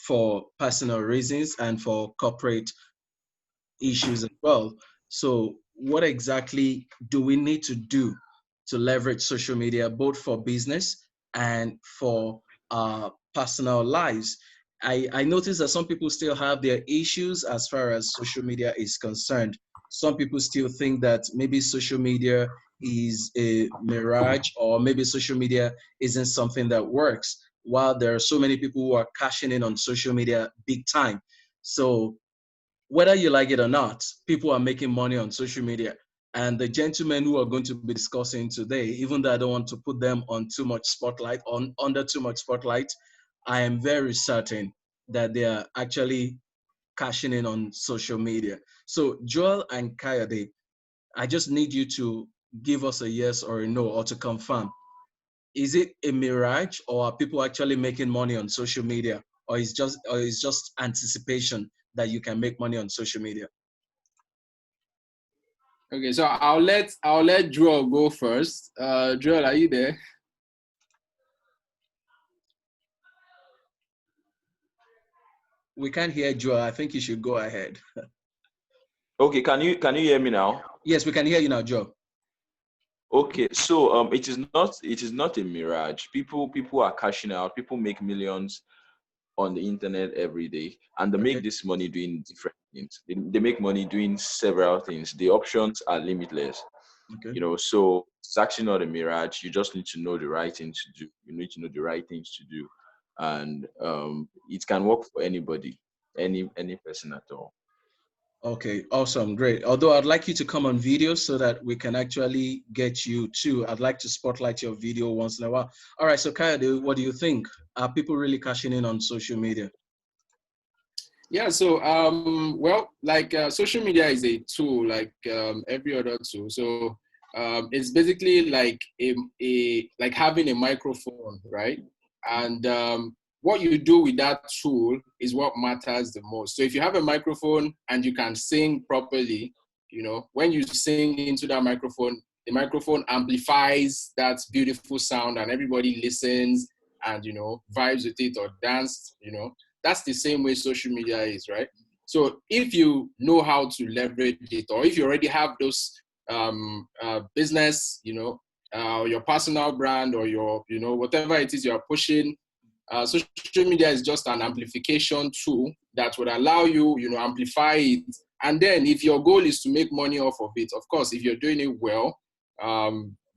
for personal reasons and for corporate issues as well. So, what exactly do we need to do to leverage social media, both for business and for personal lives? I noticed that some people still have their issues as far as social media is concerned. Some people still think that maybe social media is a mirage, or maybe social media isn't something that works, while there are so many people who are cashing in on social media big time. So, whether you like it or not, people are making money on social media. And the gentlemen who are going to be discussing today, even though I don't want to put them on too much spotlight, on under too much spotlight, I am very certain that they are actually cashing in on social media. So Joel and Kayode, I just need you to give us a yes or a no, or to confirm. Is it a mirage, or are people actually making money on social media, or is just anticipation that you can make money on social media? Okay, so I'll let Joel go first. Joel, are you there? We can't hear Joel. I think you should go ahead. Okay, can you hear me now? Yes, we can hear you now, Joe. Okay, so it is not a mirage. People are cashing out. People make millions on the internet every day, and they Okay. make this money doing different things. They make money doing several things. The options are limitless. Okay. So it's actually not a mirage. You just need to know the right things to do. You need to know the right things to do, and it can work for anybody, any person at all. Okay, awesome, great. Although I'd like you to come on video so that we can actually get you too. I'd like to spotlight your video once in a while. All right, so Kaya, what do you think? Are people really cashing in on social media? Yeah, so well, like social media is a tool like every other tool. So it's basically like a like having a microphone, right? And what you do with that tool is what matters the most. So if you have a microphone and you can sing properly, when you sing into that microphone, the microphone amplifies that beautiful sound and everybody listens and vibes with it or dance, that's the same way social media is, right? So if you know how to leverage it, or if you already have those business, your personal brand, or your, whatever it is you're pushing, social media is just an amplification tool that would allow you, amplify it. And then if your goal is to make money off of it, of course, if you're doing it well,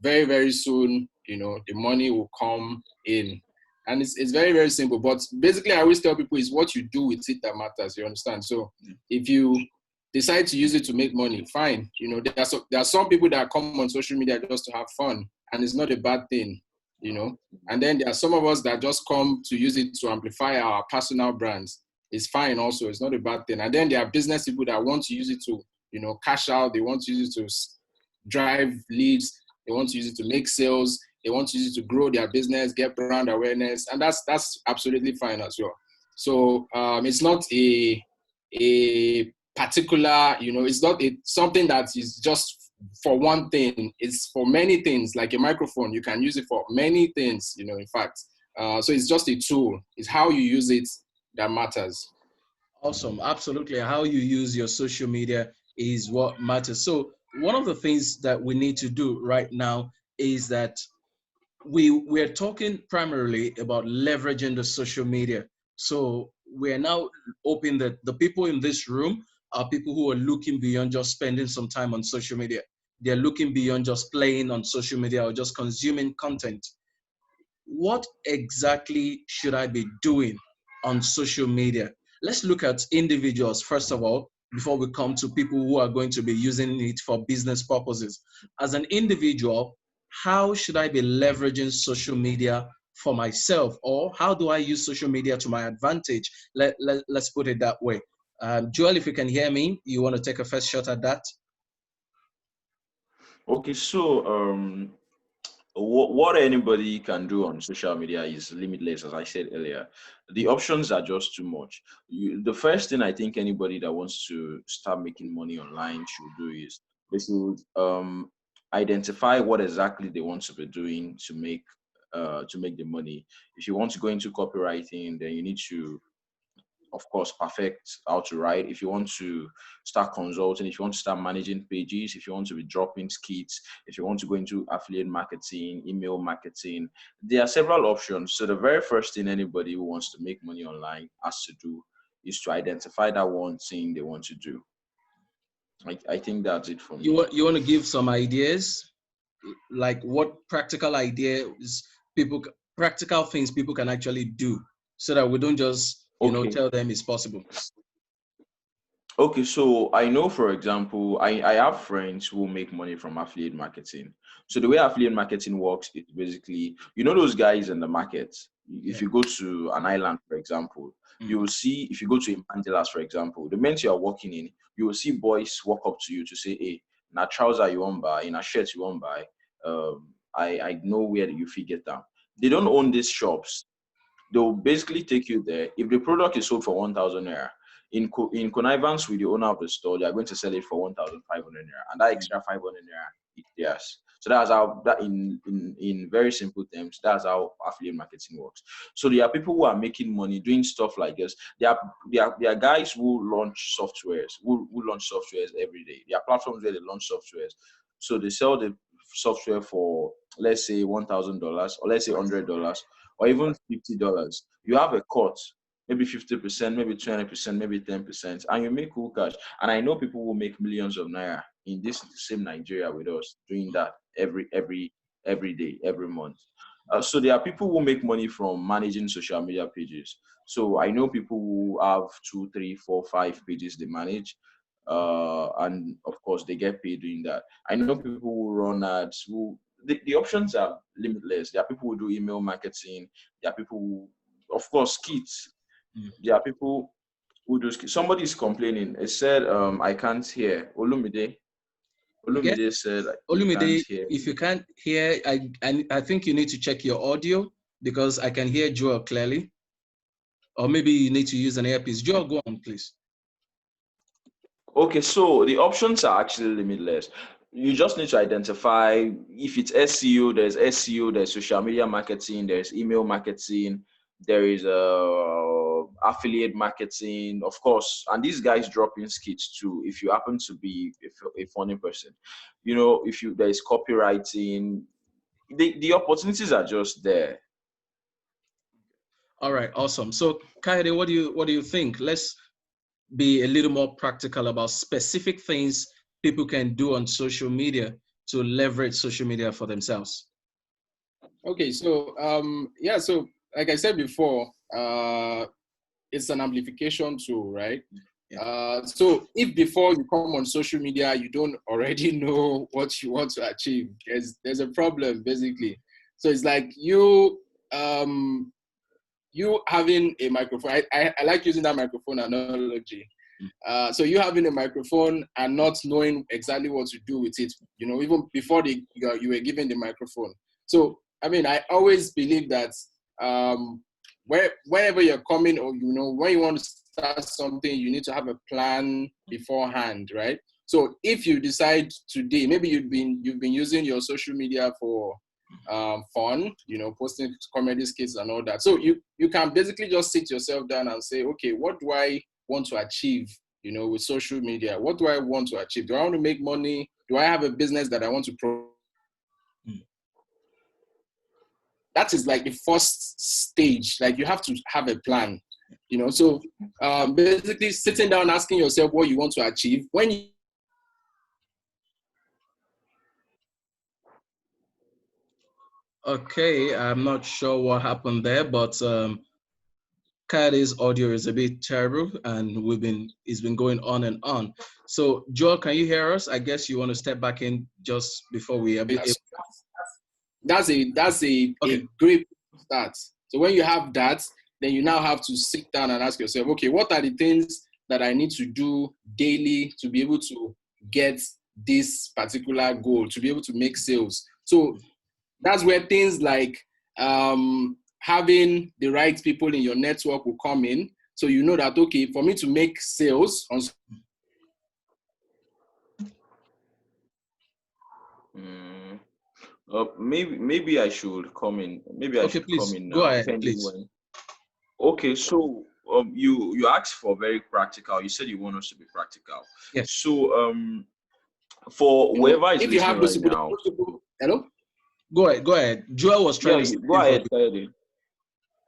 very, very soon, the money will come in. And it's very, very simple. But basically, I always tell people, is what you do with it that matters. You understand? So if you decide to use it to make money, fine. There are some people that come on social media just to have fun, and it's not a bad thing. And then there are some of us that just come to use it to amplify our personal brands. It's fine also. It's not a bad thing. And then there are business people that want to use it to, cash out. They want to use it to drive leads. They want to use it to make sales. They want to use it to grow their business, get brand awareness. And that's absolutely fine as well. So it's not a particular, it's not something that is just for one thing. It's for many things. Like a microphone, you can use it for many things, in fact. So it's just a tool. It's how you use it that matters. Awesome, absolutely. How you use your social media is what matters. So one of the things that we need to do right now is that we're talking primarily about leveraging the social media. So we're now hoping that the people in this room are people who are looking beyond just spending some time on social media. They're looking beyond just playing on social media or just consuming content. What exactly should I be doing on social media? Let's look at individuals first of all, before we come to people who are going to be using it for business purposes. As an individual, how should I be leveraging social media for myself, or how do I use social media to my advantage? Let's put it that way. Joel, if you can hear me, you want to take a first shot at that? Okay, so what anybody can do on social media is limitless, as I said earlier. The options are just too much. The first thing I think anybody that wants to start making money online should do is they should identify what exactly they want to be doing to make the money. If you want to go into copywriting, then you need to of course, perfect how to write, if you want to start consulting, if you want to start managing pages, if you want to be dropping skits, if you want to go into affiliate marketing, email marketing, there are several options. So the very first thing anybody who wants to make money online has to do is to identify that one thing they want to do. I think that's it for me. You want to give some ideas, like what practical ideas practical things people can actually do, so that we don't just Okay. tell them it's possible. Okay, so I know, for example, I have friends who make money from affiliate marketing. So the way affiliate marketing works is basically, those guys in the market. If Yeah. you go to an island, for example, you will see, if you go to Mandelas, for example, the moment you are walking in, you will see boys walk up to you to say, hey, na trouser you want buy, in a shirt you want buy, I know where you fit get them. They don't own these shops. They'll basically take you there. If the product is sold for 1,000 naira, in connivance with the owner of the store, they are going to sell it for 1,500 naira, and that extra 500 naira is theirs. So that's how that in very simple terms, that's how affiliate marketing works. So there are people who are making money doing stuff like this. There are guys who launch softwares, who launch softwares every day. There are platforms where they launch softwares. So they sell the software for, let's say, $1,000, or let's say $100, or even $50. You have a cut, maybe 50%, maybe 20%, maybe 10%, and you make cool cash. And I know people who make millions of naira in this same Nigeria with us doing that every day, every month. So there are people who make money from managing social media pages. So I know people who have 2, 3, 4, 5 pages they manage. And of course they get paid doing that. I know people who run ads, the options are limitless. There are people who do email marketing. There are people who, of course, skits. There are people who do skits. Somebody is complaining. It said, I can't hear. Again, Olumide said he can't Olumide, hear. if you can't hear, I think you need to check your audio, because I can hear Joel clearly. Or maybe you need to use an earpiece. Joel, go on, please. Okay, so the options are actually limitless. You just need to identify if it's SEO, there's social media marketing, there's email marketing, there is affiliate marketing, of course. And these guys drop in skits too. If you happen to be a funny person, if there's copywriting, the opportunities are just there. All right, awesome. So, Kaede, what do you think? Let's be a little more practical about specific things people can do on social media to leverage social media for themselves. Okay, so so like I said before, it's an amplification tool, right? Yeah. So if before you come on social media, you don't already know what you want to achieve, there's a problem basically. So it's like you having a microphone. I like using that microphone analogy. So you having a microphone and not knowing exactly what to do with it, even before you were given the microphone. So I mean, I always believe that wherever you're coming, or when you want to start something, you need to have a plan beforehand, right? So if you decide today, maybe you've been using your social media for fun, posting comedy skits and all that. So you can basically just sit yourself down and say, okay, what do I want to achieve, with social media? What do I want to achieve? Do I want to make money? Do I have a business that I want to That is like the first stage. Like you have to have a plan, So basically sitting down, asking yourself what you want to achieve. Okay, I'm not sure what happened there, but Kade's audio is a bit terrible, and it's been going on and on. So, Joel, can you hear us? I guess you want to step back in just before we are. That's a great start. So when you have that, then you now have to sit down and ask yourself, okay, what are the things that I need to do daily to be able to get this particular goal, to be able to make sales? So that's where things like having the right people in your network will come in. So you know that, okay, for me to make sales on Maybe I should come in. Maybe I Okay, should come please in go now. ahead, please. Okay, so you asked for very practical. You said you want us to be practical. Yes. So for whoever is if you listening have those right people, now, hello? Go ahead. Go ahead. Joel was trying yeah, to say go ahead, Kayode.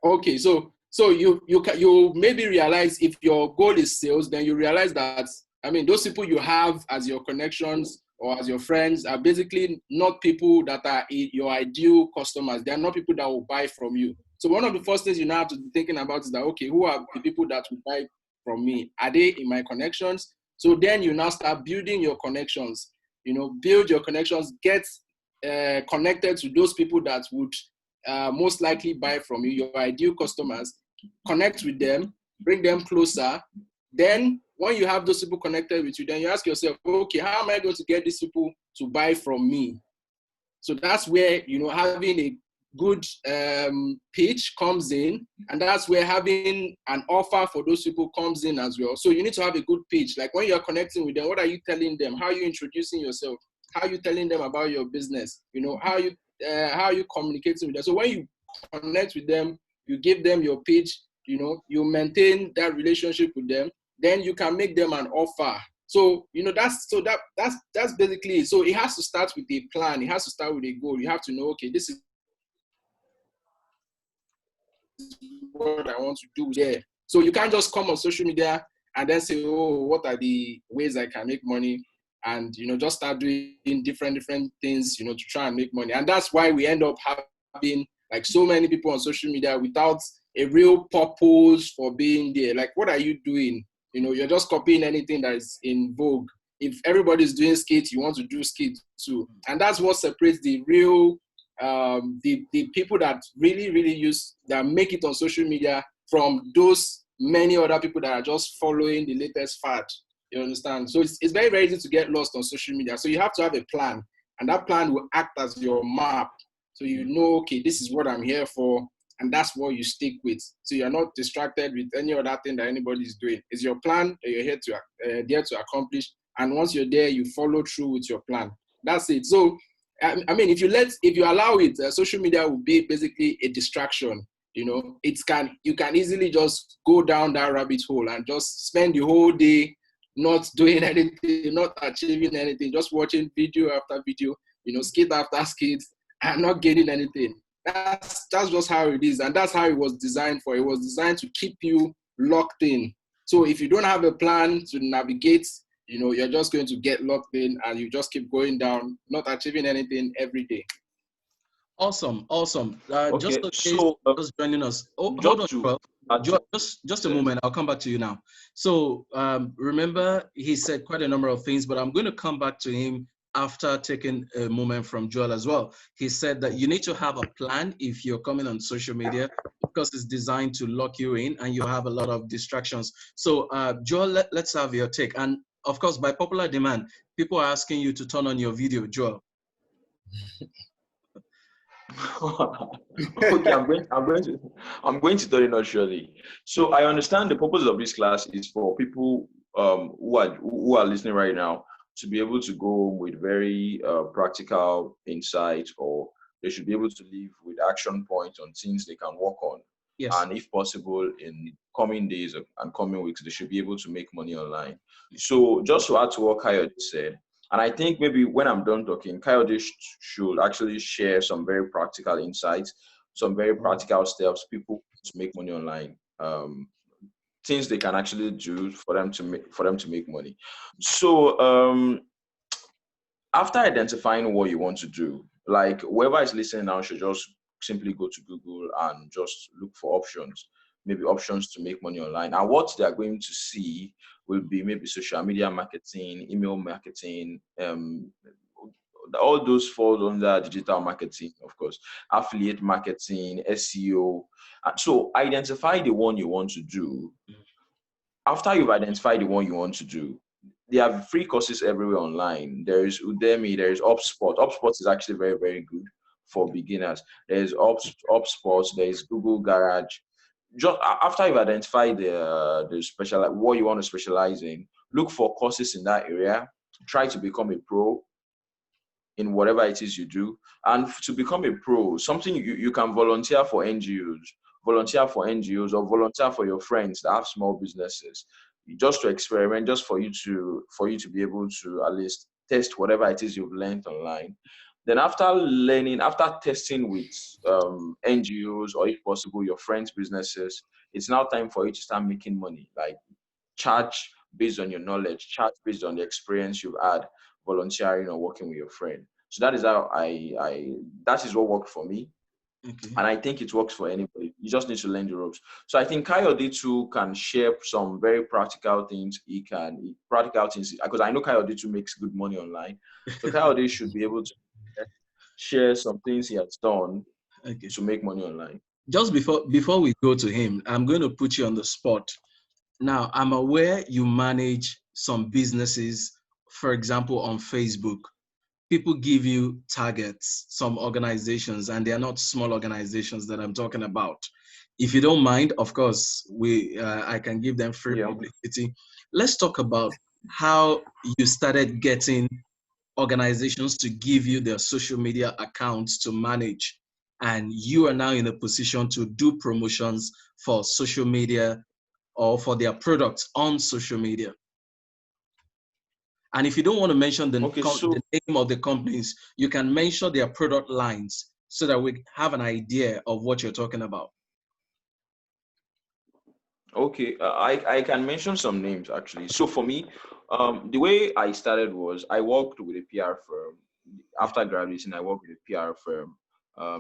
Okay, so you maybe realize if your goal is sales, then you realize that, I mean, those people you have as your connections or as your friends are basically not people that are your ideal customers. They are not people that will buy from you. So one of the first things you now have to be thinking about is that, okay, who are the people that will buy from me? Are they in my connections? So then you now start building your connections. Build your connections, get connected to those people that would most likely buy from you, your ideal customers. Connect with them, bring them closer. Then when you have those people connected with you, then you ask yourself, okay, how am I going to get these people to buy from me? So that's where, having a good pitch comes in, and that's where having an offer for those people comes in as well. So you need to have a good pitch. Like when you're connecting with them, what are you telling them? How are you introducing yourself? How are you telling them about your business? How are you communicating with them? So when you connect with them, you give them your pitch, you maintain that relationship with them, then you can make them an offer. So that's basically it. So it has to start with a plan. It has to start with a goal. You have to know, okay, this is what I want to do there. So you can't just come on social media and then say, oh, what are the ways I can make money? And just start doing different things, to try and make money. And that's why we end up having like so many people on social media without a real purpose for being there. Like, what are you doing? You're just copying anything that is in vogue. If everybody's doing skate, you want to do skate too. And that's what separates the real, the people that really that make it on social media from those many other people that are just following the latest fad. You understand? So it's very, very easy to get lost on social media. So you have to have a plan, and that plan will act as your map. So okay, this is what I'm here for, and that's what you stick with. So you're not distracted with any other thing that anybody is doing. It's your plan that you're here to there to accomplish, and once you're there, you follow through with your plan. That's it. So I mean, if you allow it, social media will be basically a distraction. You can easily just go down that rabbit hole and just spend the whole day not doing anything, not achieving anything, just watching video after video, skit after skit, and not getting anything. That's just how it is, and that's how it was designed for. It was designed to keep you locked in. So if you don't have a plan to navigate, you're just going to get locked in, and you just keep going down, not achieving anything every day. Awesome. Okay, Just in case so just joining us. Hold on, just to Joel. add Joel, to just a moment. I'll come back to you now. So remember, he said quite a number of things, but I'm going to come back to him after taking a moment from Joel as well. He said that you need to have a plan if you're coming on social media, because it's designed to lock you in and you have a lot of distractions. So Joel, let's have your take. And of course, by popular demand, people are asking you to turn on your video, Joel. Okay, I'm going to tell you not surely. So I understand the purpose of this class is for people who are listening right now to be able to go with very practical insights, or they should be able to live with action points on things they can work on. Yes. And if possible, in coming days and coming weeks, they should be able to make money online. So just to add to what Kayode said, and I think maybe when I'm done talking, Kayode should actually share some very practical insights, some very practical steps people to make money online, things they can actually do for them to make money. So after identifying what you want to do, like whoever is listening now should just simply go to Google and just look for options, maybe options to make money online. And what they are going to see will be maybe social media marketing, email marketing, all those fall under digital marketing, of course, affiliate marketing, SEO. So identify the one you want to do. After you've identified the one you want to do, there are free courses everywhere online. There is Udemy, there is HubSpot. HubSpot is actually very, very good for beginners. There is HubSpot, there is Google Garage. Just after you've identified what you want to specialize in, look for courses in that area. Try to become a pro in whatever it is you do. And to become a pro, something you can volunteer for NGOs, volunteer for NGOs or volunteer for your friends that have small businesses, just to experiment, just for you to be able to at least test whatever it is you've learned online. Then after testing with NGOs or if possible your friends' businesses, it's now time for you to start making money. Like charge based on your knowledge, charge based on the experience you've had volunteering or working with your friend. So that is how that is what worked for me. Okay. And I think it works for anybody. You just need to learn the ropes. So I think Kayode too can share some very practical things. Practical things, because I know Kayode too makes good money online. So Kayode should be able to share some things he has done Okay. to make money online. Just before we go to him, I'm going to put you on the spot. Now, I'm aware you manage some businesses, for example, on Facebook. People give you targets, some organizations, and they are not small organizations that I'm talking about. If you don't mind, of course, I can give them free publicity. Let's talk about how you started getting organizations to give you their social media accounts to manage, and you are now in a position to do promotions for social media or for their products on social media. And if you don't want to mention the name of the companies, you can mention their product lines so that we have an idea of what you're talking about. Okay, I can mention some names actually. So for me, the way I started was I worked with a PR firm. After graduating, I worked with a PR firm.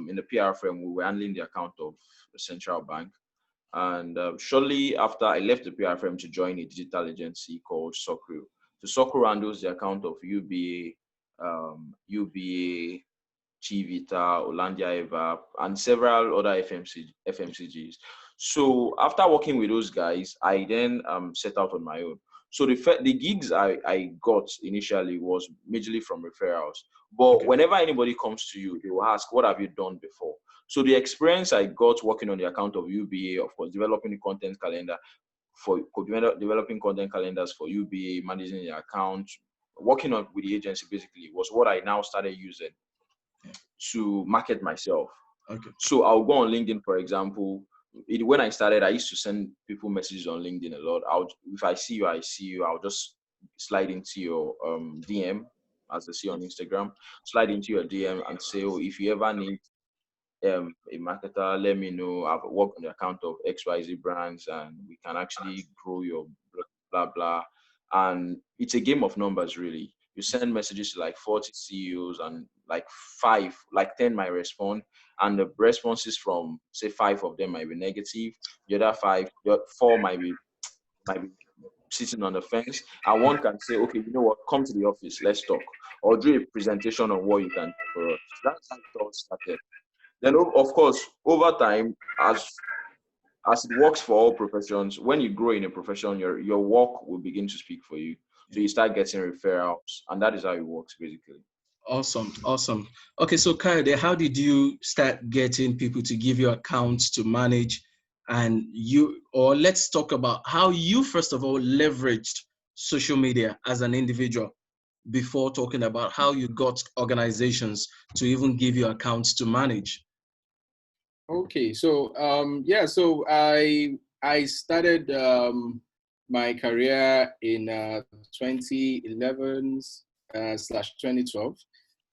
In the PR firm, we were handling the account of the central bank. And shortly after, I left the PR firm to join a digital agency called Socru. So Socru handles the account of UBA, Chivita, Hollandia Eva, and several other FMCGs. So after working with those guys, I then set out on my own. So the gigs I got initially was majorly from referrals. But whenever anybody comes to you, they will ask, what have you done before? So the experience I got working on the account of UBA, of course, developing the content calendar developing content calendars for UBA, managing the account, working on with the agency basically was what I now started using to market myself. Okay. So I'll go on LinkedIn, for example. When I started, I used to send people messages on LinkedIn a lot. If I see you, I see you. I'll just slide into your DM, as I see on Instagram, slide into your DM and say, oh, if you ever need a marketer, let me know. I've worked on the account of XYZ brands and we can actually grow your blah, blah. And it's a game of numbers, really. You send messages to like 40 CEOs and like 10 might respond. And the responses from, say, 5 of them might be negative. The other 4 might be sitting on the fence. And one can say, okay, you know what, come to the office, let's talk. Or do a presentation on what you can do for us. That's how it all started. Then, of course, over time, as it works for all professions, when you grow in a profession, your work will begin to speak for you. So you start getting referrals, and that is how it works, basically. Awesome. Okay, so Kayode, how did you start getting people to give you accounts to manage? Or let's talk about how you, first of all, leveraged social media as an individual before talking about how you got organizations to even give you accounts to manage. Okay, so so I started my career in 2011/2012,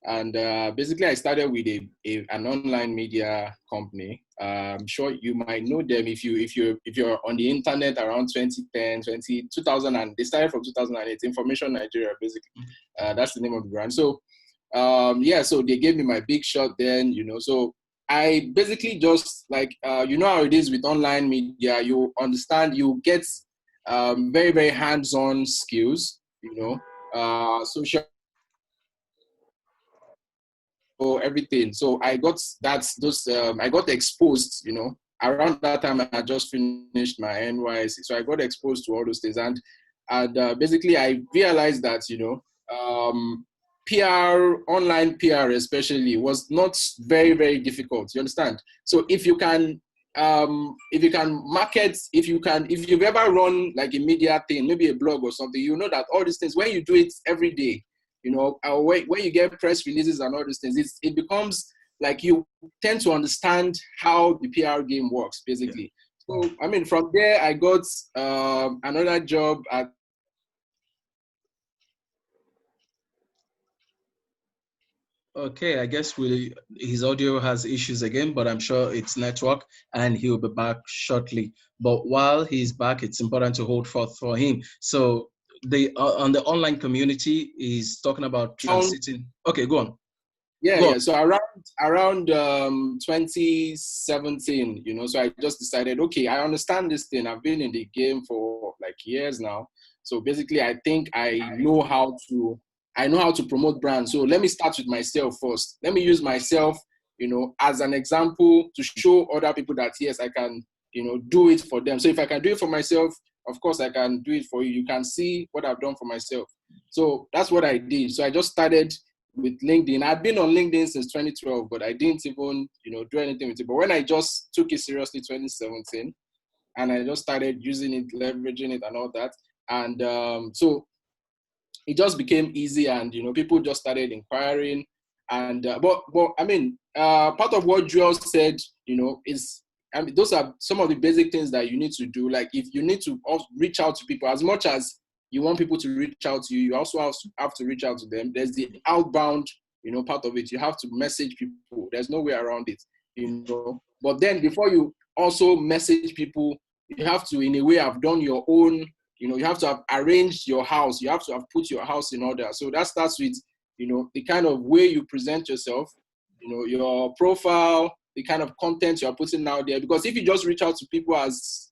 and basically I started with an online media company. I'm sure you might know them if you're on the internet around 2000, and they started from 2008. Information Nigeria, basically, that's the name of the brand. So so they gave me my big shot then, so I basically just like, how it is with online media, you understand, you get very, very hands-on skills, social, everything. So I got I got exposed, around that time I just finished my NYSC. So I got exposed to all those things. And basically I realized that, PR, online PR especially, was not very, very difficult. You understand? So if you can market, if you've ever run like a media thing, maybe a blog or something, you know that all these things, when you do it every day, when you get press releases and all these things, it becomes like you tend to understand how the PR game works, basically. Yeah. So, I mean, from there, I got another job at. Okay, I guess his audio has issues again, but I'm sure it's network and he'll be back shortly. But while he's back, it's important to hold forth for him. So on the online community, he's talking about transiting. Okay, go on. Yeah. So around 2017, so I just decided, okay, I understand this thing. I've been in the game for like years now. So basically, I think I know how to promote brands. So let me start with myself first. Let me use myself, as an example to show other people that yes, I can, do it for them. So if I can do it for myself, of course I can do it for you. You can see what I've done for myself. So that's what I did. So I just started with LinkedIn. I'd been on LinkedIn since 2012, but I didn't even, do anything with it. But when I just took it seriously 2017, and I just started using it, leveraging it and all that. And so it just became easy, and, people just started inquiring. And, but I mean, part of what Joel said, is, I mean, those are some of the basic things that you need to do. Like if you need to reach out to people, as much as you want people to reach out to you, you also have to reach out to them. There's the outbound, part of it. You have to message people. There's no way around it, But then before you also message people, you have to, in a way, have done your own, you have to have arranged your house. You have to have put your house in order. So that starts with, the kind of way you present yourself, your profile, the kind of content you're putting out there. Because if you just reach out to people as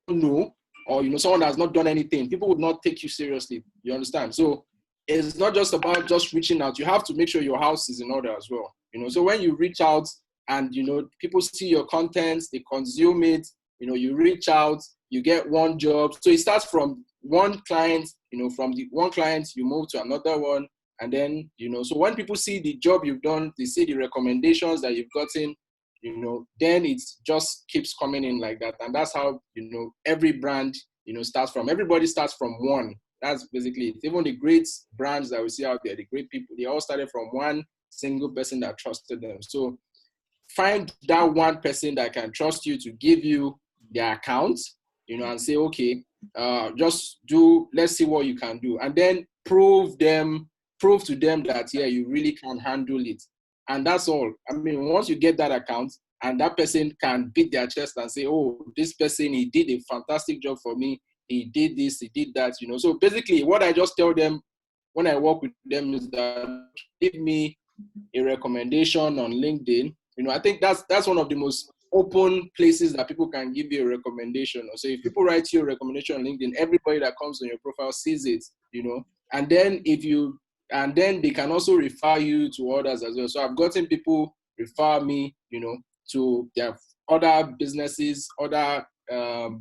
know, or someone that has not done anything, people would not take you seriously. You understand? So it's not just about just reaching out. You have to make sure your house is in order as well. So when you reach out and people see your content, they consume it, you reach out, you get one job. So it starts from one client, from the one client you move to another one, and then so when people see the job you've done, they see the recommendations that you've gotten, then it just keeps coming in like that. And that's how, every brand, starts from. Everybody starts from one. That's basically it. Even the great brands that we see out there, the great people, they all started from one single person that trusted them. So find that one person that can trust you to give you their account, and say, okay, let's see what you can do. And then prove to them that, yeah, you really can handle it. And that's all. I mean, once you get that account and that person can beat their chest and say, oh, this person, he did a fantastic job for me. He did this, he did that, So basically what I just tell them when I work with them is that give me a recommendation on LinkedIn. I think that's one of the most open places that people can give you a recommendation. So if people write you a recommendation on LinkedIn, everybody that comes on your profile sees it, and then they can also refer you to others as well. So I've gotten people refer me, to their other businesses, other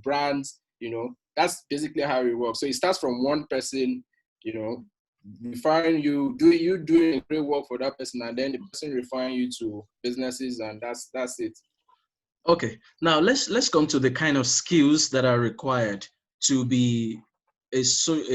brands, That's basically how it works. So it starts from one person, referring you, doing great work for that person, and then the person referring you to businesses, and that's it. Okay, now let's come to the kind of skills that are required to be a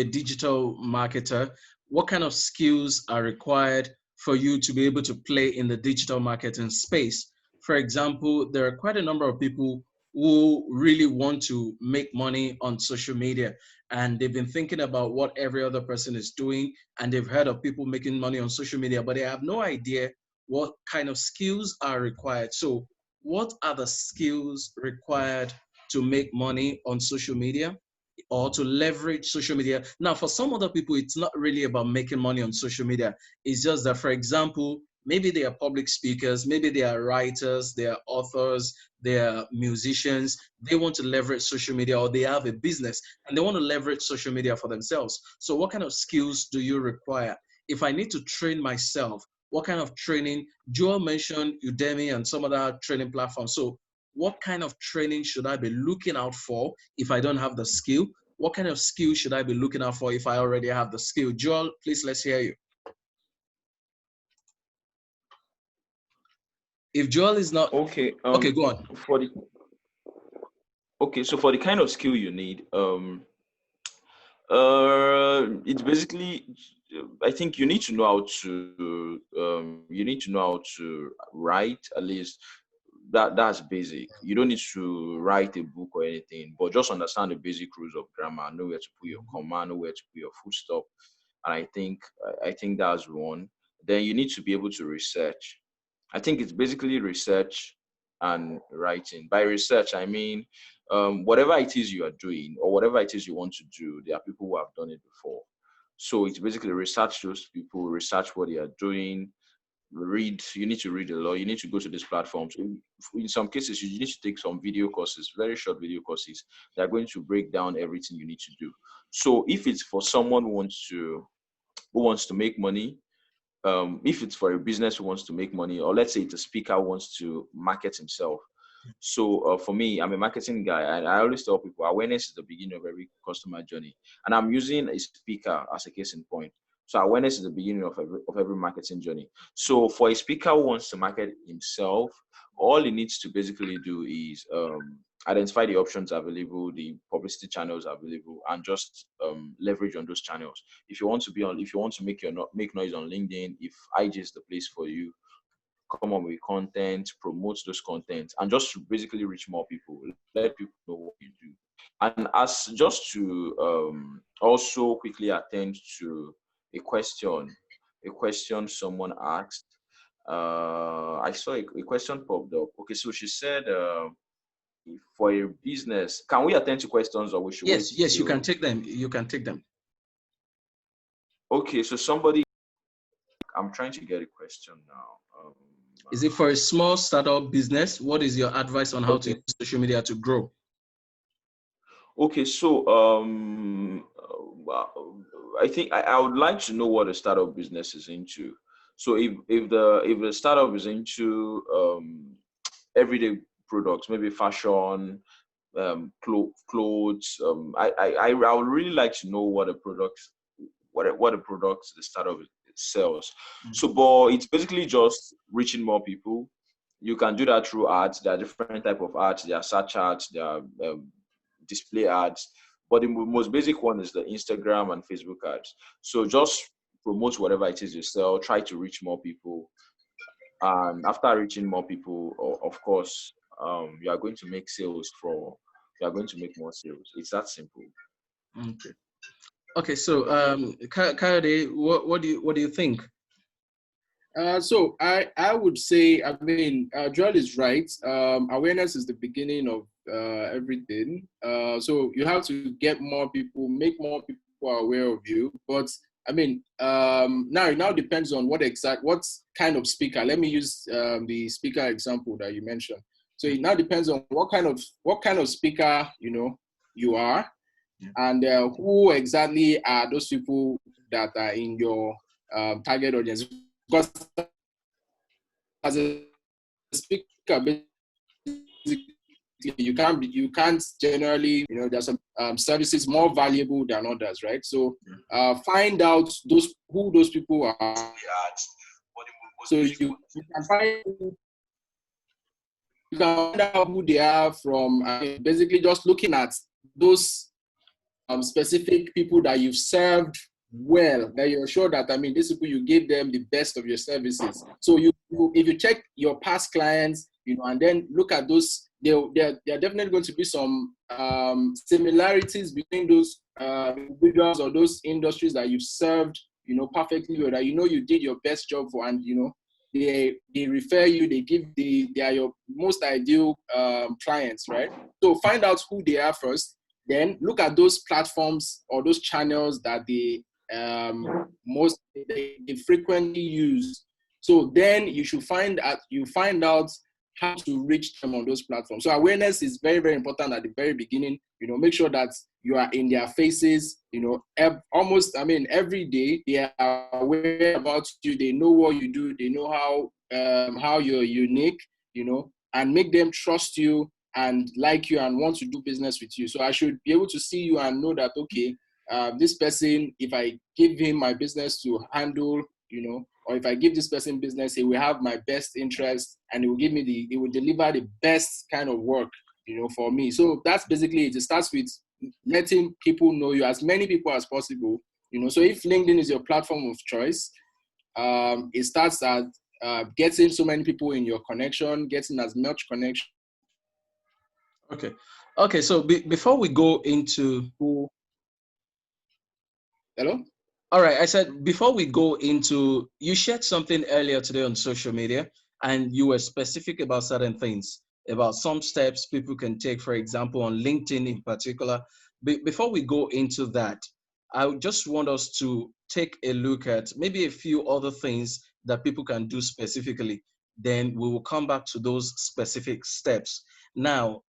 digital marketer. What kind of skills are required for you to be able to play in the digital marketing space? For example, there are quite a number of people who really want to make money on social media, and they've been thinking about what every other person is doing, and they've heard of people making money on social media, but they have no idea what kind of skills are required. So what are the skills required to make money on social media or to leverage social media? Now, for some other people, it's not really about making money on social media. It's just that, for example, maybe they are public speakers, maybe they are writers, they are authors, they are musicians. They want to leverage social media, or they have a business and they want to leverage social media for themselves. So what kind of skills do you require? If I need to train myself, what kind of training? Joel mentioned Udemy and some other training platforms. So what kind of training should I be looking out for if I don't have the skill? What kind of skill should I be looking out for if I already have the skill? Joel, please, let's hear you. If Joel is not... Okay. Okay, go on. So for the kind of skill you need, It's basically, I think you need to know how to write at least. That's basic. You don't need to write a book or anything, but just understand the basic rules of grammar. Know where to put your comma, know where to put your full stop, and I think that's one. Then you need to be able to research. I think it's basically research and writing. By research, I mean whatever it is you are doing or whatever it is you want to do, there are people who have done it before. So it's basically research those people, research what they are doing, read. You need to read a lot. You need to go to these platforms. In some cases, you need to take some video courses, very short video courses that are going to break down everything you need to do. So if it's for someone who wants to make money, if it's for a business who wants to make money, or let's say it's a speaker who wants to market himself. So for me, I'm a marketing guy, and I always tell people awareness is the beginning of every customer journey. And I'm using a speaker as a case in point. So awareness is the beginning of every marketing journey. So for a speaker who wants to market himself, all he needs to basically do is identify the options available, the publicity channels available, and just leverage on those channels. If you want to make noise on LinkedIn, if IG is the place for you, come up with content, promote those content, and just to basically reach more people, let people know what you do. And as just to also quickly attend to a question someone asked. I saw a question popped up. Okay, so she said, for a business, can we attend to questions or we should wait Yes, you can till? take them. You can take them. Okay, so somebody, I'm trying to get a question now. Is it for a small startup business? What is your advice on how to Okay. use social media to grow? Okay, so I think I would like to know what a startup business is into. So if the startup is into everyday products, maybe fashion, clothes, I would really like to know what a product the startup sells. So, but it's basically just reaching more people. You can do that through ads. There are different type of ads. There are search ads. There are display ads. But the most basic one is the Instagram and Facebook ads. So just promote whatever it is you sell. Try to reach more people. And after reaching more people, of course, you are going to make sales for. You are going to make more sales. It's that simple. Okay. Okay. So, Kayode, what do you think? So I would say, I mean, Joel is right. Awareness is the beginning of everything. So you have to get more people, make more people aware of you. But I mean, now it now depends on what kind of speaker. Let me use the speaker example that you mentioned. So it now depends on what kind of speaker you are, and who exactly are those people that are in your target audience. Because as a speaker, basically, you can't generally, there's some services more valuable than others, right? So find out who those people are. So you can find out who they are from basically just looking at those specific people that you've served well, that you're sure that, I mean, these people, you gave them the best of your services. So if you check your past clients, and then look at those, there are definitely going to be some similarities between those individuals or those industries that you've served, perfectly well, that you did your best job for, and they refer you, they are your most ideal clients, right? So find out who they are first, then look at those platforms or those channels that they frequently use. So then you find out how to reach them on those platforms. So awareness is very, very important at the very beginning. Make sure that you are in their faces. Almost, I mean, every day they are aware about you. They know what you do. They know how you're unique. And make them trust you and like you and want to do business with you. So I should be able to see you and know that, okay, this person, if I give him my business to handle, or if I give this person business, he will have my best interest and he will deliver the best kind of work. for me. So that's basically it. It starts with letting people know you, as many people as possible. So if LinkedIn is your platform of choice, it starts at getting so many people in your connection, getting as much connection. Okay. So before we go into, hello. All right, I said before we go into, you shared something earlier today on social media, and you were specific about certain things, about some steps people can take, for example, on LinkedIn in particular. Before we go into that, I just want us to take a look at maybe a few other things that people can do specifically. Then we will come back to those specific steps. Now,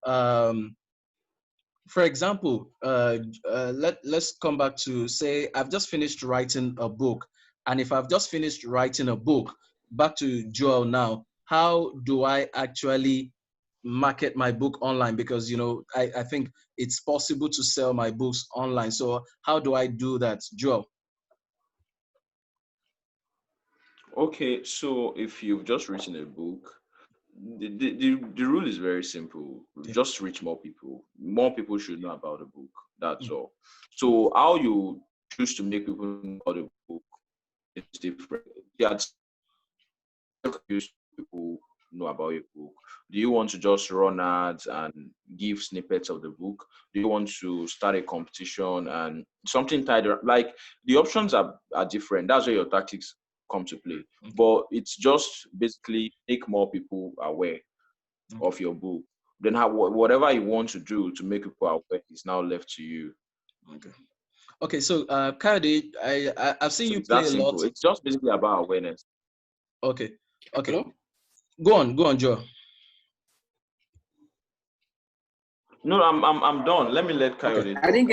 for example, let's come back to, say, I've just finished writing a book. And if I've just finished writing a book, back to Joel now, how do I actually market my book online? Because, I think it's possible to sell my books online. So how do I do that, Joel? Okay, so if you've just written a book, the rule is very simple. Yeah. Just reach more people. More people should know about the book. That's Mm. all. So how you choose to make people know about the book is different. Yeah, people know about your book. Do you want to just run ads and give snippets of the book? Do you want to start a competition and something tied around? Like, the options are different. That's where your tactics come to play. Okay. But it's just basically make more people aware of your book. Then whatever you want to do to make people aware is now left to you. Okay, so Kayode, I've seen So you it's play that a lot. simple. It's just basically about awareness. Okay. Hello? Go on, Joel. No, I'm done. Let me let Coyote I talk. didn't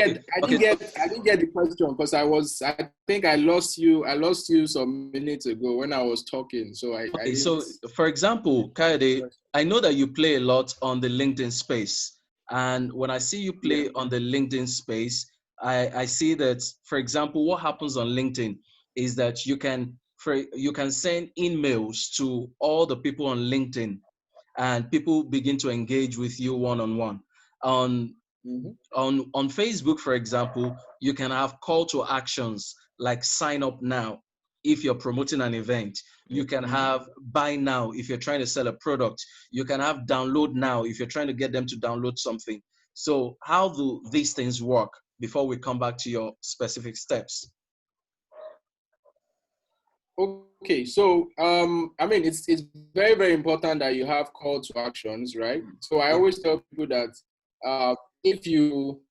get the question because I think I lost you some minutes ago when I was talking. So I Okay, didn't. so for example, Kayode, I know that you play a lot on the LinkedIn space. And when I see you play on the LinkedIn space, I see that, for example, what happens on LinkedIn is that you can send emails to all the people on LinkedIn, and people begin to engage with you one-on-one. On Facebook, for example, you can have call to actions like sign up now if you're promoting an event. You can have buy now if you're trying to sell a product. You can have download now if you're trying to get them to download something. So how do these things work before we come back to your specific steps? Okay, so I mean, it's very, very important that you have call to actions, right? So I always tell people that if you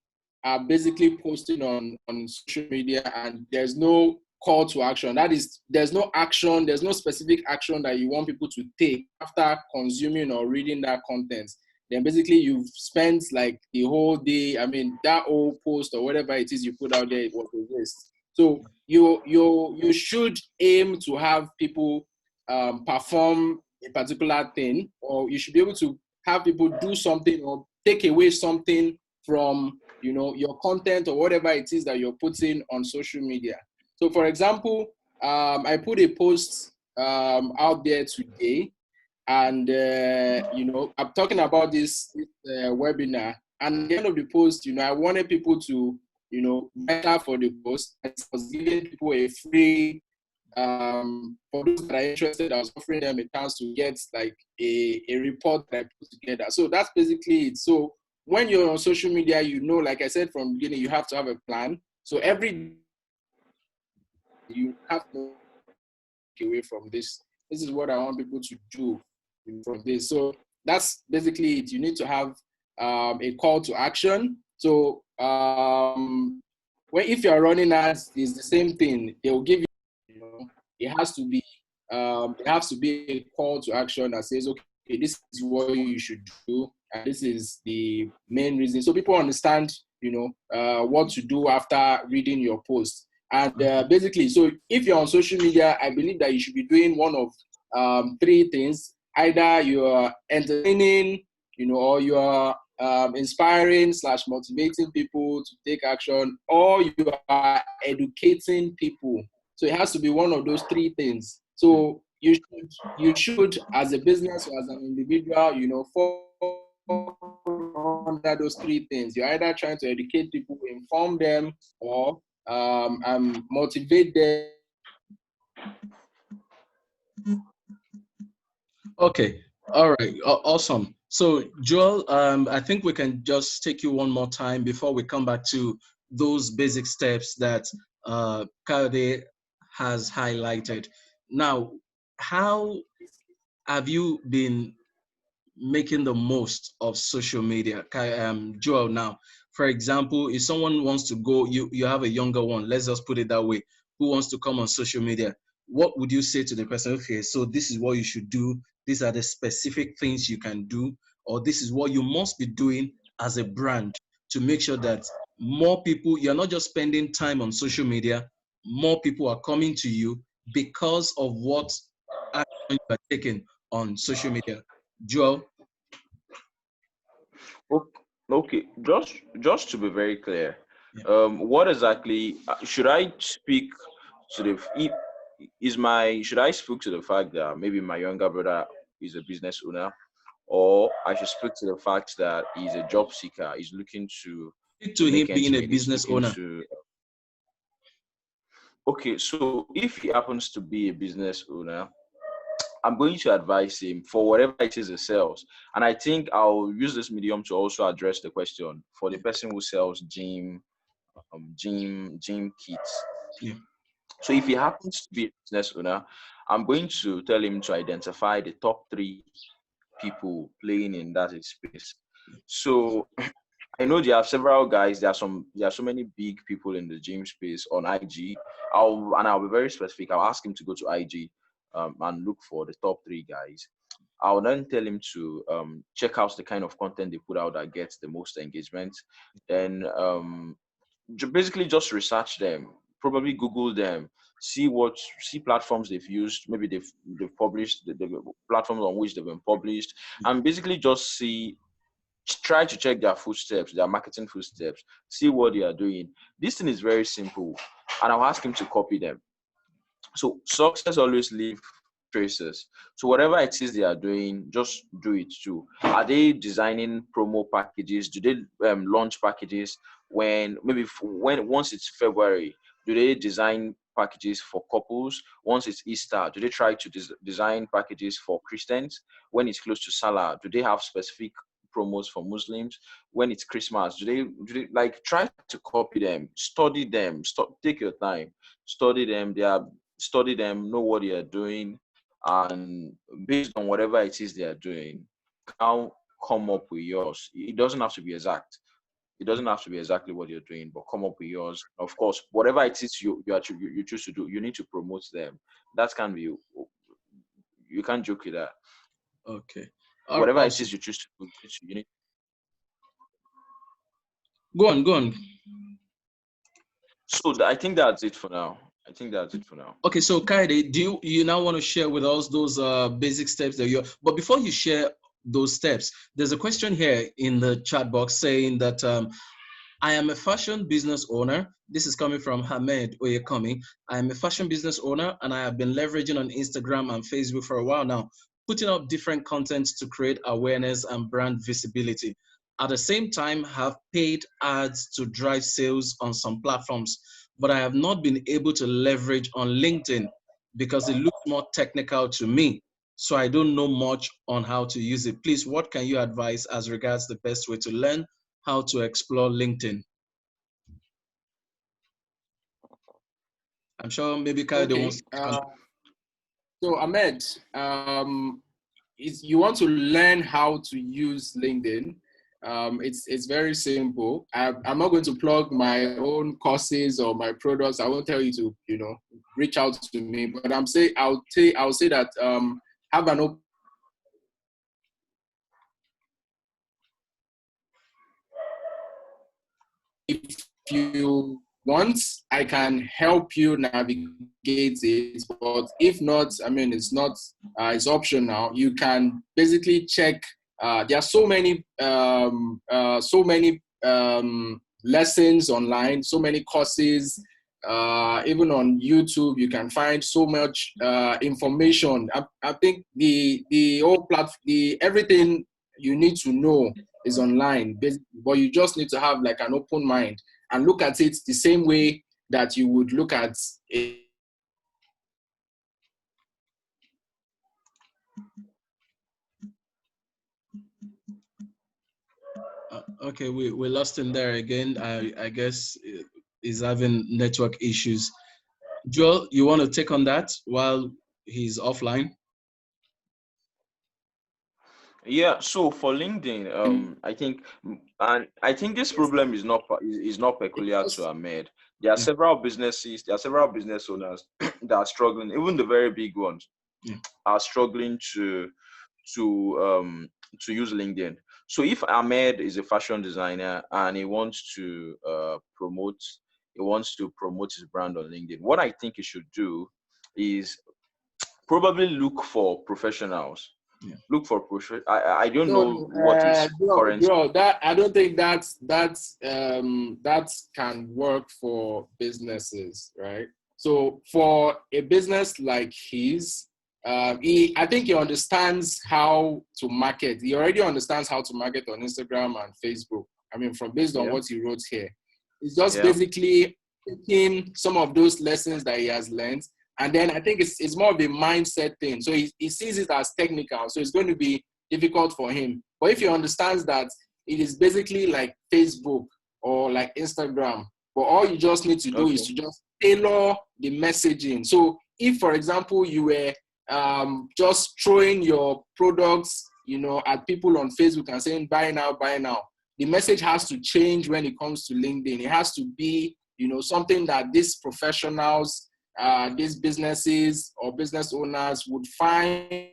are basically posting on social media and there's no call to action, that is, there's no action, there's no specific action that you want people to take after consuming or reading that content, then basically you've spent like the whole day. I mean, that old post or whatever it is you put out there, it was a waste. So you should aim to have people perform a particular thing, or you should be able to have people do something or take away something from your content or whatever it is that you're putting on social media. So, for example, I put a post out there today, and I'm talking about this webinar. And at the end of the post, I wanted people to better for the post. I was giving people a free, for those that are interested, I was offering them a chance to get like a report that I put together. So that's basically it. So when you're on social media, like I said from the beginning, you have to have a plan. So every you have to take away from this. This is what I want people to do from this. So that's basically it. You need to have a call to action. So if you're running ads, it's the same thing. They will give you, it has to be a call to action that says, okay, this is what you should do, and this is the main reason. So people understand, what to do after reading your post. And basically, so if you're on social media, I believe that you should be doing one of three things. Either you're entertaining, or you're inspiring / motivating people to take action, or you are educating people. So it has to be one of those three things. So you should, as a business or as an individual, follow under those three things. You're either trying to educate people, inform them, or motivate them. Okay. All right. Awesome. So, Joel, I think we can just take you one more time before we come back to those basic steps that Kayode has highlighted. Now, how have you been making the most of social media? Joel, now, for example, if someone wants to go, you have a younger one, let's just put it that way, who wants to come on social media, what would you say to the person? Okay, so this is what you should do. These are the specific things you can do, or this is what you must be doing as a brand to make sure that more people, you're not just spending time on social media, more people are coming to you because of what action you are taking on social media. Joel? Okay, just to be very clear, Yeah. what exactly should I speak to the should I speak to the fact that maybe my younger brother is a business owner, or I should speak to the fact that he's a job seeker, he's looking to Speak to him make ends being a meet, he's business looking owner. to okay, so if he happens to be a business owner, I'm going to advise him for whatever it is he sells. And I think I'll use this medium to also address the question for the person who sells gym kits. Yeah. So if he happens to be a business owner, I'm going to tell him to identify the top 3 people playing in that space. So I know there are several guys. There are so many big people in the gym space on IG. I'll be very specific. I'll ask him to go to IG and look for the top 3 guys. I'll then tell him to check out the kind of content they put out that gets the most engagement. Then basically just research them, probably Google them, see platforms they've used, maybe they've published the platforms on which they've been published, and basically just try to check their footsteps, their marketing footsteps, see what they are doing. This thing is very simple, and I'll ask him to copy them. So success always leaves traces. So whatever it is they are doing, just do it too. Are they designing promo packages? Do they launch packages once it's February? Do they design packages for couples? Once it's Easter, do they try to design packages for Christians? When it's close to Salah, do they have specific promos for Muslims? When it's Christmas, do they like try to copy them, study them, take your time, study them. Study them, know what they are doing, and based on whatever it is they are doing, now come up with yours. It doesn't have to be exact. It doesn't have to be exactly what you're doing, but come up with yours. Of course, whatever it is you choose to do, you need to promote them. That can be, you can't joke with that. Okay. Whatever it is you choose to do, you need. Go on. So I think that's it for now. Okay, so Kayode, do you now want to share with us those basic steps that but before you share those steps, there's a question here in the chat box saying that I am a fashion business owner. This is coming from Hamed Oyekomi. I am a fashion business owner and I have been leveraging on Instagram and Facebook for a while now, putting up different contents to create awareness and brand visibility. At the same time, have paid ads to drive sales on some platforms, but I have not been able to leverage on LinkedIn because it looks more technical to me. So I don't know much on how to use it. Please, what can you advise as regards the best way to learn how to explore LinkedIn? I'm sure maybe Kayode wants to. So Ahmed, you want to learn how to use LinkedIn. It's very simple. I'm not going to plug my own courses or my products. I won't tell you to reach out to me, but I'll say that have an open. If you want, I can help you navigate it. But if not, I mean, it's optional. You can basically check. There are so many lessons online, so many courses. Even on YouTube, you can find so much information. I think the whole platform, everything you need to know is online, but you just need to have like an open mind and look at it the same way that you would look at a Okay, we lost him there again. I guess he's having network issues. Joel, you want to take on that while he's offline? Yeah, so for LinkedIn, I think this problem is not peculiar to Ahmed. There are Yeah. several businesses, there are several business owners that are struggling. Even the very big ones Yeah. are struggling to to use LinkedIn. So if Ahmed is a fashion designer and he wants to promote his brand on LinkedIn, what I think he should do is probably look for professionals. Yeah. Look for I don't no, know what is current. bro, that I don't think that can work for businesses, right? So for a business like his, I think he understands how to market. He already understands how to market on Instagram and Facebook. I mean, from based on Yeah, what he wrote here, it's just yeah, basically taking some of those lessons that he has learned, and then I think it's more of a mindset thing. So he sees it as technical, so it's going to be difficult for him. But if he understands that it is basically like Facebook or like Instagram, but all you just need to do is okay, to just tailor the messaging. So if, for example, you were just throwing your products, at people on Facebook and saying buy now, buy now, the message has to change when it comes to LinkedIn. It has to be, something that these professionals, these businesses or business owners would find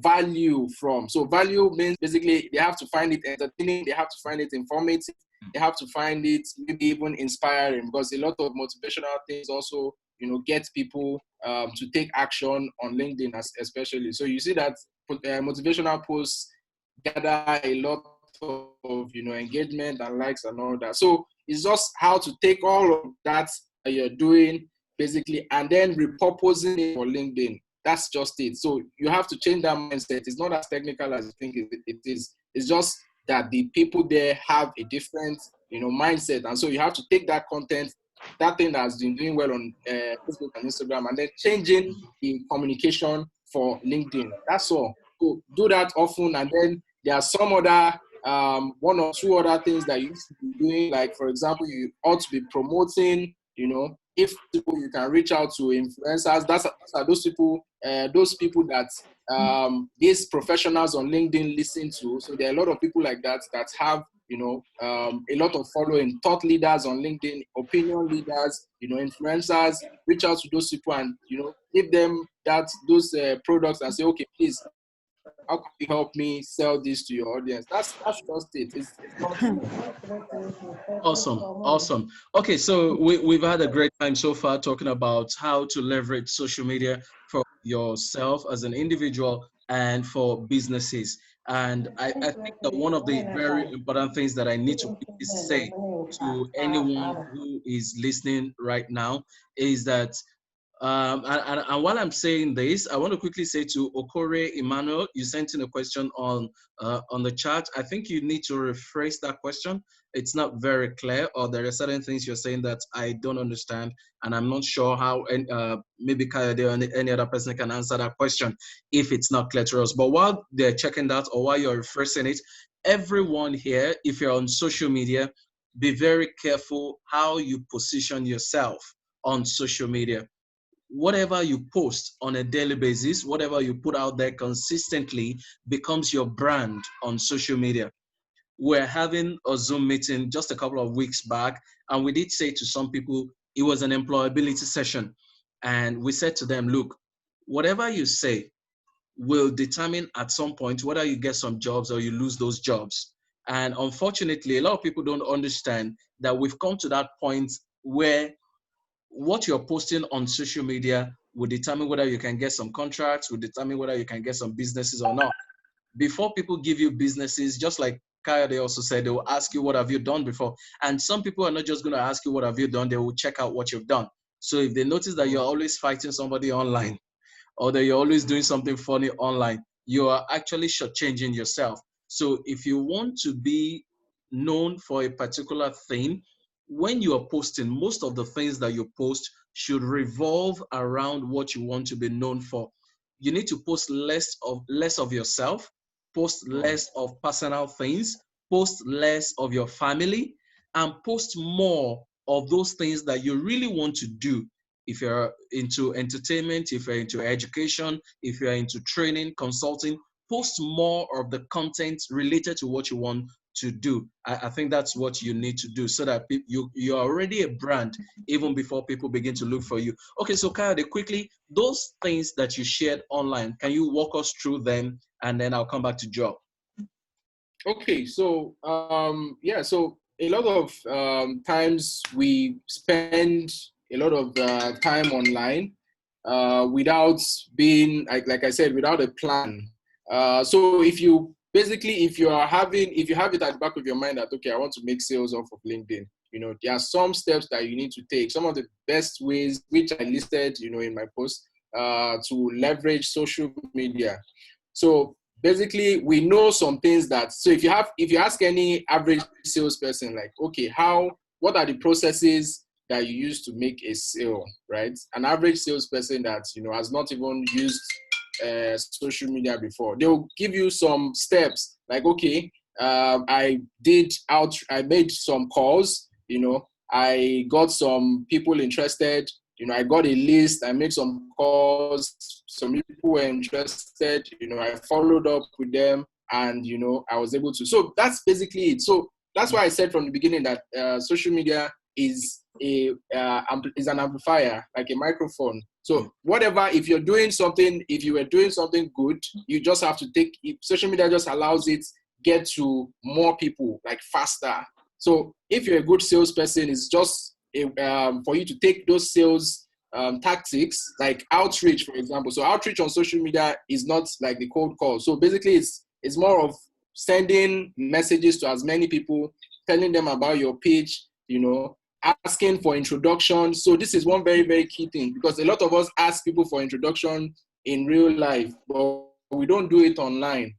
value from. So value means basically they have to find it entertaining, they have to find it informative, they have to find it maybe even inspiring, because a lot of motivational things also, get people to take action on LinkedIn especially. So you see that motivational posts gather a lot of engagement and likes and all that. So it's just how to take all of that you're doing basically and then repurposing it for LinkedIn. That's just it. So you have to change that mindset. It's not as technical as you think it is. It's just that the people there have a different mindset, and so you have to take that content, that thing that's been doing well on Facebook and Instagram, and then changing the communication for LinkedIn. That's all. So do that often, and then there are some other one or two other things that you should be doing. Like, for example, you ought to be promoting, if people you can reach out to influencers. Those are those people that these professionals on LinkedIn listen to. So there are a lot of people like that that have a lot of following, thought leaders on LinkedIn, opinion leaders, influencers. Reach out to those people and give them those products and say, okay, please, how can you help me sell this to your audience? That's just it. It's not Awesome, awesome. Okay, so we've had a great time so far talking about how to leverage social media for yourself as an individual and for businesses. And I think that one of the very important things that I need to quickly say to anyone who is listening right now is that and while I'm saying this, I want to quickly say to Okore Emmanuel, you sent in a question on the chat. I think you need to rephrase that question. It's not very clear, or there are certain things you're saying that I don't understand, and I'm not sure how. Maybe Kayode or any other person can answer that question if it's not clear to us. But while they're checking that, or while you're rephrasing it, everyone here, if you're on social media, be very careful how you position yourself on social media. Whatever you post on a daily basis, whatever you put out there consistently becomes your brand on social media. We're having a Zoom meeting just a couple of weeks back, and we did say to some people, it was an employability session. And we said to them, look, whatever you say will determine at some point whether you get some jobs or you lose those jobs. And unfortunately, a lot of people don't understand that we've come to that point where what you're posting on social media will determine whether you can get some contracts, will determine whether you can get some businesses or not. Before people give you businesses, just like Kayode also said, they will ask you, what have you done before? And some people are not just going to ask you, what have you done? They will check out what you've done. So if they notice that you're always fighting somebody online, or that you're always doing something funny online, you are actually shortchanging yourself. So if you want to be known for a particular thing, when you are posting, most of the things that you post should revolve around what you want to be known for. You need to post less of yourself, post less of personal things, post less of your family, and post more of those things that you really want to do. If you're into entertainment, if you're into education, if you're into training, consulting, post more of the content related to what you want to do. I think that's what you need to do so that you're already a brand even before people begin to look for you. Okay, so Kayode, quickly, those things that you shared online, can you walk us through them, and then I'll come back to Joe. Okay, so so a lot of times we spend a lot of time online without being, like I said, without a plan. So if you have it at the back of your mind that, okay, I want to make sales off of LinkedIn, there are some steps that you need to take. Some of the best ways, which I listed, in my post, to leverage social media. So basically, we know some things so if you ask any average salesperson, like, okay, what are the processes that you use to make a sale, right? An average salesperson that, has not even used social media before, they'll give you some steps like, okay, I made some calls, I got some people interested, I got a list, I made some calls, some people were interested, I followed up with them, and, I was able to. So that's basically it. So that's why I said from the beginning that social media is an amplifier, like a microphone. So whatever, if you were doing something good, you just have to social media just allows it get to more people, like, faster. So if you're a good salesperson, it's just for you to take those sales tactics, like outreach, for example. So outreach on social media is not like the cold call. So basically, it's more of sending messages to as many people, telling them about your pitch, asking for introduction. So this is one very, very key thing, because a lot of us ask people for introduction in real life, but we don't do it online.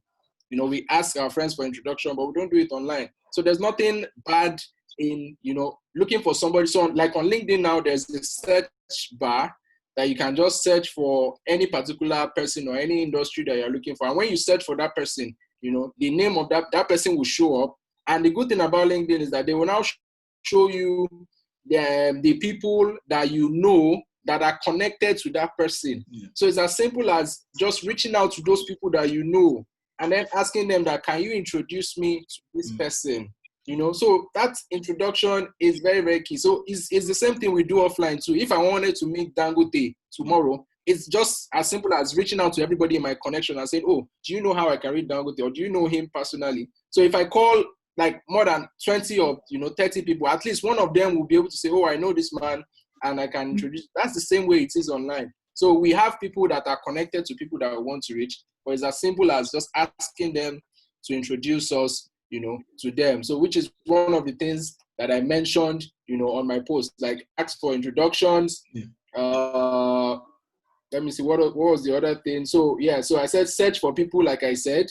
We ask our friends for introduction, but we don't do it online. So there's nothing bad in, looking for somebody. So like on LinkedIn now, there's a search bar that you can just search for any particular person or any industry that you're looking for. And when you search for that person, the name of that person will show up. And the good thing about LinkedIn is that they will now show you the people that that are connected to that person. Yeah. So it's as simple as just reaching out to those people that and then asking them that, can you introduce me to this person? So that introduction is very, very key. So it's the same thing we do offline too. If I wanted to meet Dangote tomorrow, it's just as simple as reaching out to everybody in my connection and saying, oh, do you know how I can reach Dangote, or do you know him personally? So if I call like more than 20 or 30 people, at least one of them will be able to say, oh, I know this man, and I can introduce. That's the same way it is online. So we have people that are connected to people that we want to reach, but it's as simple as just asking them to introduce us, to them. So which is one of the things that I mentioned, on my post, like ask for introductions. Yeah. Let me see, what was the other thing? So yeah, so I said search for people, like I said,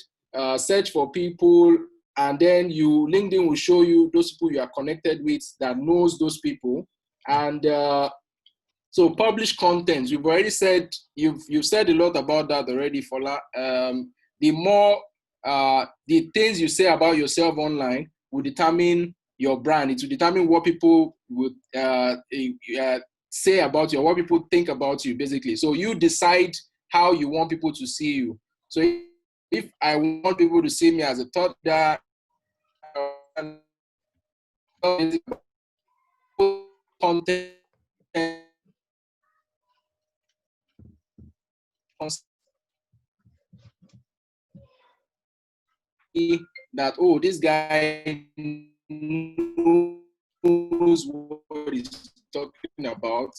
search for people, and then LinkedIn will show you those people you are connected with that knows those people. And so publish content. You've already said, you've said a lot about that already, Fola. The more the things you say about yourself online will determine your brand. It will determine what people would say about you, or what people think about you, basically. So you decide how you want people to see you. So if I want people to see me as a thought leader, content that, oh, this guy knows what he's talking about,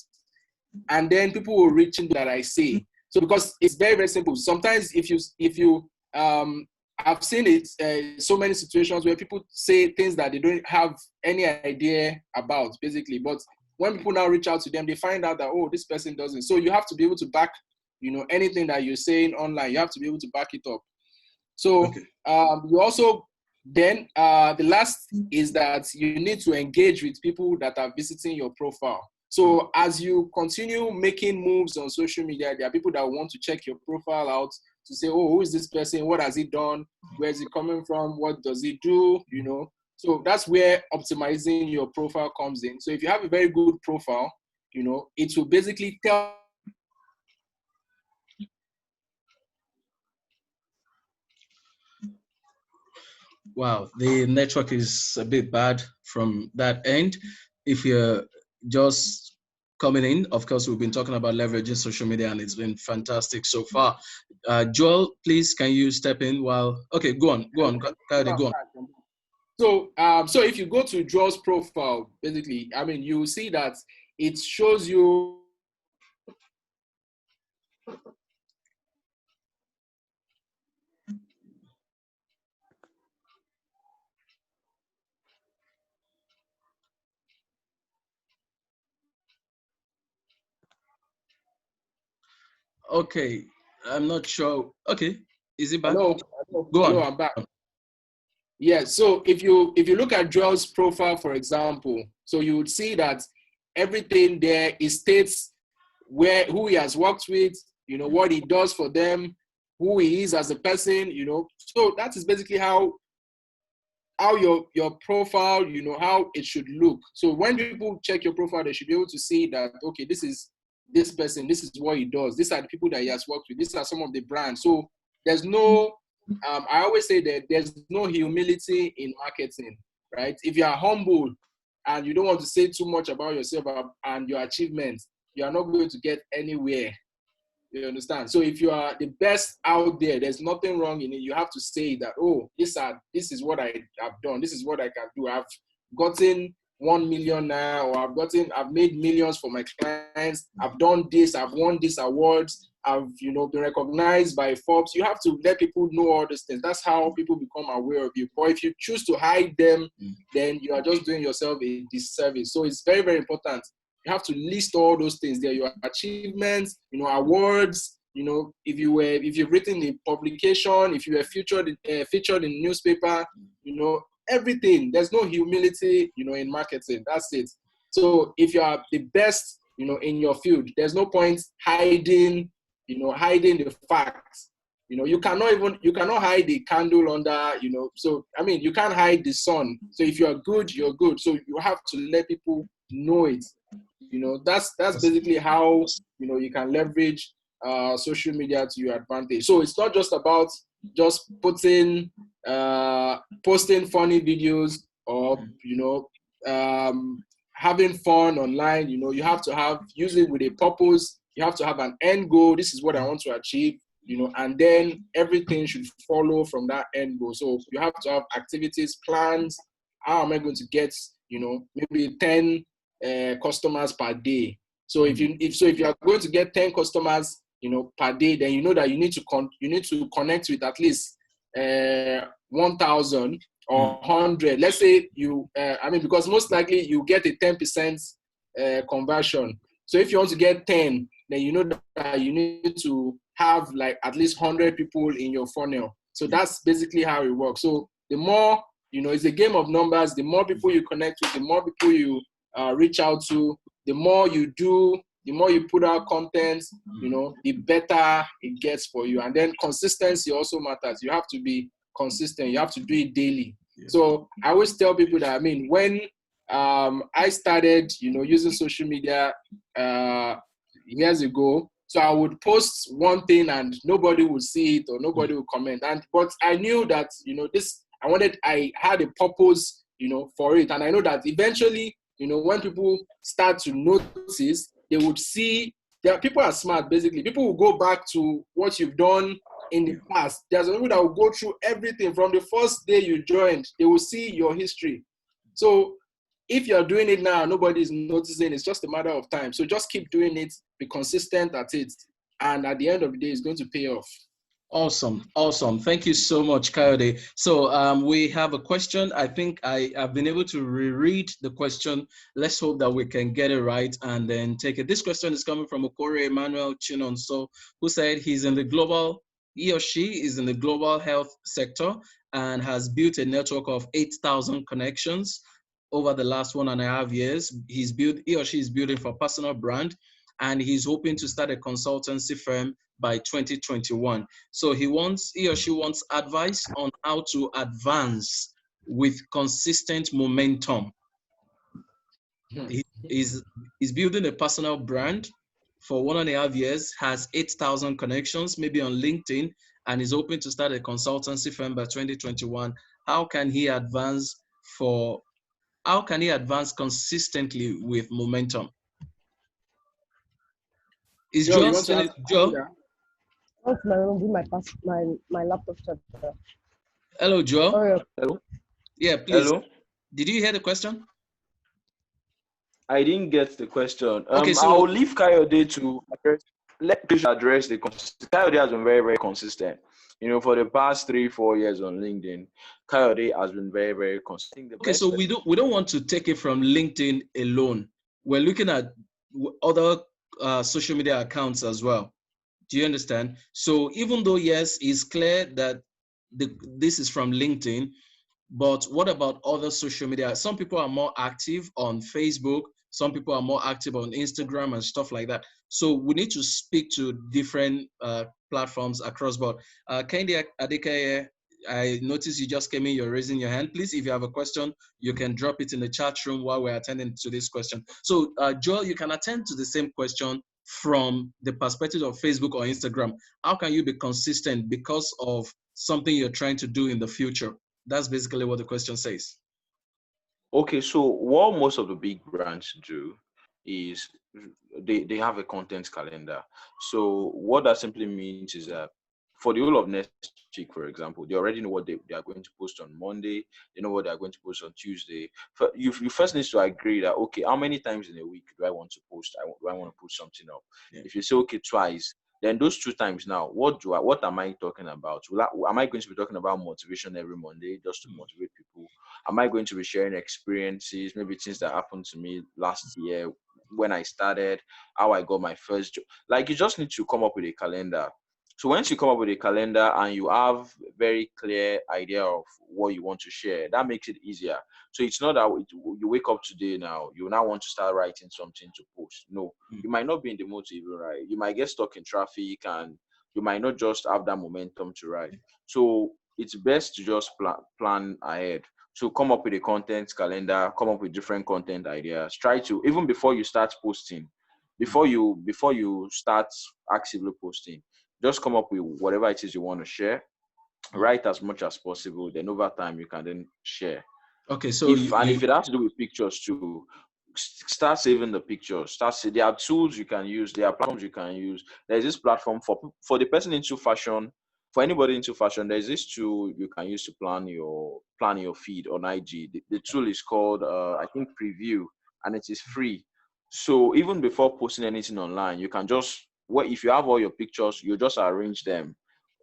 and then people will reach into that I say. So because it's very, very simple. Sometimes if you I've seen it so many situations where people say things that they don't have any idea about, basically. But when people now reach out to them, they find out that, oh, this person doesn't. So you have to be able to back anything that you're saying online, you have to be able to back it up. So Okay. you also then the last is that you need to engage with people that are visiting your profile. So as you continue making moves on social media, there are people that want to check your profile out to say, oh, who is this person? What has he done? Where is he coming from? What does he do? So that's where optimizing your profile comes in. So if you have a very good profile, it will basically tell. Wow, the network is a bit bad from that end. If you're just coming in, of course, we've been talking about leveraging social media and it's been fantastic so far. Joel, please, can you step in while, okay, go on, Kayode, go on. So if you go to Joel's profile, basically, you will see that it shows you Okay, I'm not sure. Okay, is it back? hello, Go on. I'm back. Yeah, so if you look at Joel's profile, for example, so you would see that everything there is states who he has worked with, what he does for them, who he is as a person, So that is basically how your profile, how it should look. So when people check your profile, they should be able to see that, okay, this is this person, this is what he does, these are the people that he has worked with, these are some of the brands. So there's no I always say that there's no humility in marketing, right? If you are humble and you don't want to say too much about yourself and your achievements, you are not going to get anywhere. You understand? So if you are the best out there, there's nothing wrong in it. You have to say that, oh, this is what I have done. This is what I can do. I've gotten 1 million now, or I've made millions for my clients. I've done this. I've won these awards. I've, been recognized by Forbes. You have to let people know all these things. That's how people become aware of you. But if you choose to hide them, then you are just doing yourself a disservice. So it's very, very important. You have to list all those things there, your achievements, awards, if you've written a publication, if you were featured in newspaper, everything. There's no humility, in marketing. That's it. So if you are the best, in your field, there's no point hiding the facts. You cannot hide the candle under, so, you can't hide the sun. So if you're good, you're good. So you have to let people know it. That's basically how, you can leverage social media to your advantage. So it's not just about just posting funny videos or, having fun online. You have to use it with a purpose. You have to have an end goal. This is what I want to achieve, and then everything should follow from that end goal. So you have to have activities, plans. How am I going to get, maybe 10 customers per day? So if you are going to get 10 customers, per day, then you know that you need to connect with at least 1,000 or 100. Let's say because most likely you get a 10% conversion. So if you want to get 10, then you know that you need to have like at least 100 people in your funnel. So that's basically how it works. So the more, it's a game of numbers. The more people you connect with, the more people you reach out to, the more you do, the more you put out content, the better it gets for you. And then consistency also matters. You have to be consistent. You have to do it daily. Yeah. So I always tell people that, when I started, using social media years ago, so I would post one thing and nobody would see it or nobody would comment. But I knew that, I had a purpose, for it. And I know that eventually, when people start to notice, they would see that people are smart, basically. People will go back to what you've done in the past. There's people that will go through everything from the first day you joined. They will see your history. So if you're doing it now, nobody is noticing. It's just a matter of time. So just keep doing it. Be consistent at it. And at the end of the day, it's going to pay off. Awesome, awesome. Thank you so much, Coyote. So we have a question. I think I have been able to reread the question. Let's hope that we can get it right and then take it. This question is coming from Okore Emmanuel Chinonso, who said he or she is in the global health sector and has built a network of 8,000 connections over the last 1.5 years. He or she is building for personal brand, and he's hoping to start a consultancy firm by 2021. So he or she wants advice on how to advance with consistent momentum. He's building a personal brand for 1.5 years, has 8,000 connections, maybe on LinkedIn, and is hoping to start a consultancy firm by 2021. How can he advance consistently with momentum? Is Joe, Joe still Joe? My laptop charger. Hello, Joe. Oh, yeah. Hello. Yeah, please. Hello. Did you hear the question? I didn't get the question. Okay, so I'll leave Coyote to address the consistency. Coyote has been very, very consistent. You know, for the past 3-4 years on LinkedIn, Coyote has been very, very consistent. Okay, so we don't want to take it from LinkedIn alone. We're looking at other social media accounts as well. Do you understand? So even though, yes, it's clear that this is from LinkedIn, but what about other social media? Some people are more active on Facebook. Some people are more active on Instagram and stuff like that. So we need to speak to different platforms across board. Kendi Adekaye, I noticed you just came in, you're raising your hand. Please, if you have a question, you can drop it in the chat room while we're attending to this question. So Joel, you can attend to the same question from the perspective of Facebook or Instagram. How can you be consistent because of something you're trying to do in the future? That's basically what the question says. Okay, so what most of the big brands do is they have a content calendar. So what that simply means is that for the whole of next week, for example, they already know what they are going to post on Monday. They know what they are going to post on Tuesday. You first need to agree that, okay, how many times in a week do I want to post? Do I want to put something up? Yeah. If you say, okay, twice, then those 2 times now, what am I talking about? Am I going to be talking about motivation every Monday just to motivate people? Am I going to be sharing experiences, maybe things that happened to me last year when I started, how I got my first job? Like, you just need to come up with a calendar. So once you come up with a calendar and you have a very clear idea of what you want to share, that makes it easier. So it's not that you wake up today now, you now want to start writing something to post. No, you might not be in the mood to even write. You might get stuck in traffic and you might not just have that momentum to write. So it's best to just plan ahead. So come up with a content calendar, come up with different content ideas. Try to, even before you start posting, before you start actively posting, just come up with whatever it is you want to share. Write as much as possible. Then over time, you can then share. Okay, so if it has to do with pictures too, start saving the pictures. There are tools you can use. There are platforms you can use. There's this platform for the person into fashion. For anybody into fashion, there's this tool you can use to plan your feed on IG. The tool is called I think Preview, and it is free. So even before posting anything online, you can just if you have all your pictures, you just arrange them.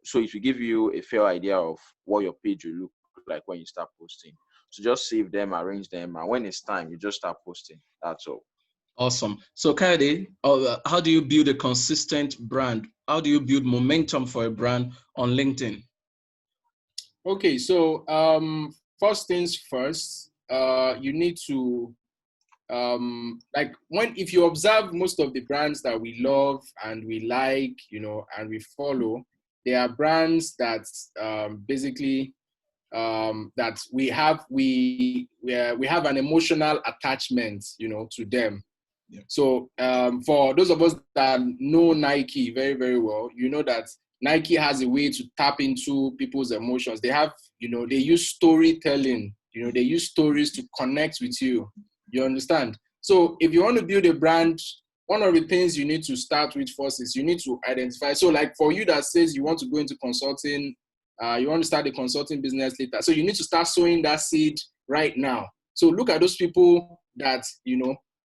So it will give you a fair idea of what your page will look like when you start posting. So just save them, arrange them, and when it's time, you just start posting. That's all. Awesome. So Kayode, how do you build a consistent brand? How do you build momentum for a brand on LinkedIn? Okay, so first things first, you need to if you observe most of the brands that we love and we like, and we follow, they are brands that basically that we have an emotional attachment, to them. Yeah. So for those of us that know Nike very, very well, you know that Nike has a way to tap into people's emotions. They have, they use storytelling, they use stories to connect with you. You understand? So if you want to build a brand, one of the things you need to start with first is you need to identify. So like for you that says you want to go into consulting, you want to start a consulting business later. So you need to start sowing that seed right now. So look at those people that,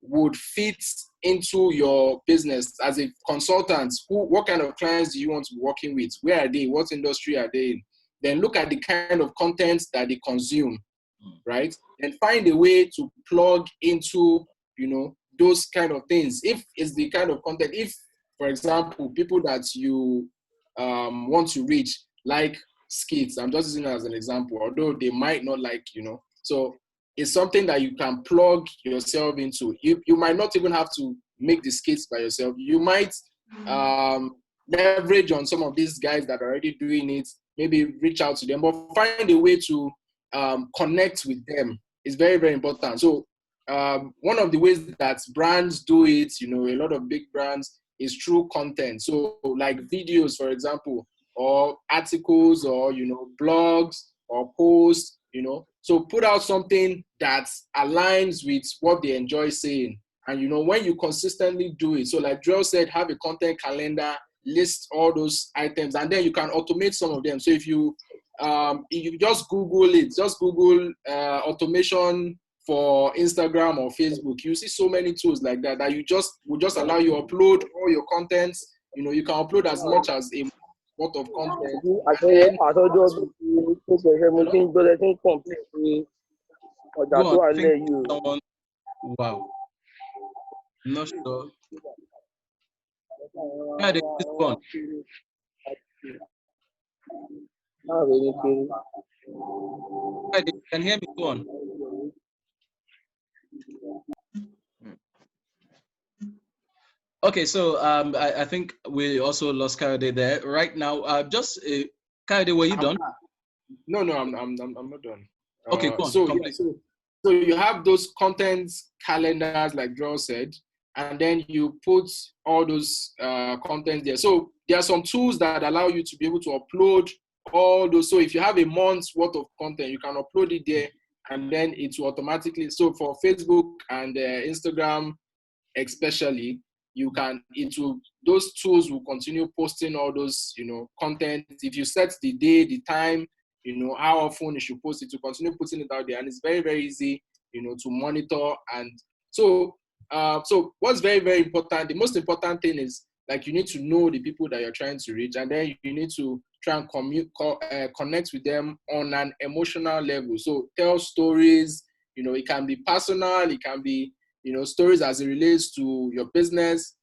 would fit into your business as a consultant. What kind of clients do you want to be working with? Where are they? What industry are they in? Then look at the kind of content that they consume, right? And find a way to plug into, those kind of things. If it's the kind of content, if, for example, people that you want to reach, like skits, I'm just using it as an example, although they might not like, so it's something that you can plug yourself into. You might not even have to make the skits by yourself. You might leverage on some of these guys that are already doing it, maybe reach out to them, but find a way to connect with them. Is very, very important. So one of the ways that brands do it, a lot of big brands, is through content. So like videos, for example, or articles, or, blogs or posts, so put out something that aligns with what they enjoy saying. And, when you consistently do it, so like Joel said, have a content calendar, list all those items, and then you can automate some of them. So if you just Google it, just Google automation for Instagram or Facebook, you see so many tools like that that will just allow you to upload all your contents. You can upload as much as a lot of content. Wow. I'm not sure. Yeah, this one. You can hear me? Go on. Okay, so I think we also lost Kayode there. Right now, Kayode, were you done? No, I'm not done. Okay, go on. So you have those content calendars, like Joel said, and then you put all those contents there. So there are some tools that allow you to be able to upload all those. So if you have a month's worth of content, you can upload it there, and then it will automatically. So for Facebook and Instagram, especially, those tools will continue posting all those, content. If you set the day, the time, how often you should post it, to continue putting it out there. And it's very, very easy, to monitor. And so what's very, very important, the most important thing is, like, you need to know the people that you're trying to reach, and then you need to try and connect with them on an emotional level. So tell stories, it can be personal, it can be, stories as it relates to your business,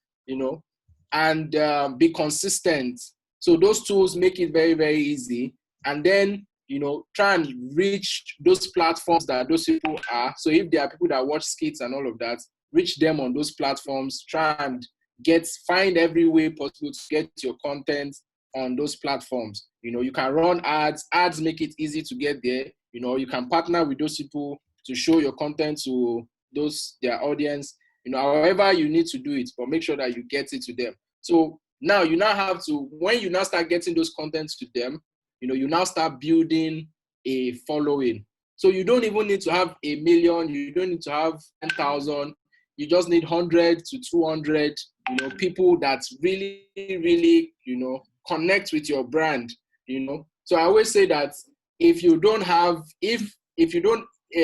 and be consistent. So those tools make it very, very easy. And then, try and reach those platforms that those people are. So if there are people that watch skits and all of that, reach them on those platforms. Try and find every way possible to get your content on those platforms. You can run ads. Ads make it easy to get there. You can partner with those people to show your content to their audience. However you need to do it, but make sure that you get it to them. So now you now have to, when you now start getting those contents to them, you now start building a following. So you don't even need to have 1 million. You don't need to have 10,000. You just need 100 to 200, people that really, really, connect with your brand, So I always say that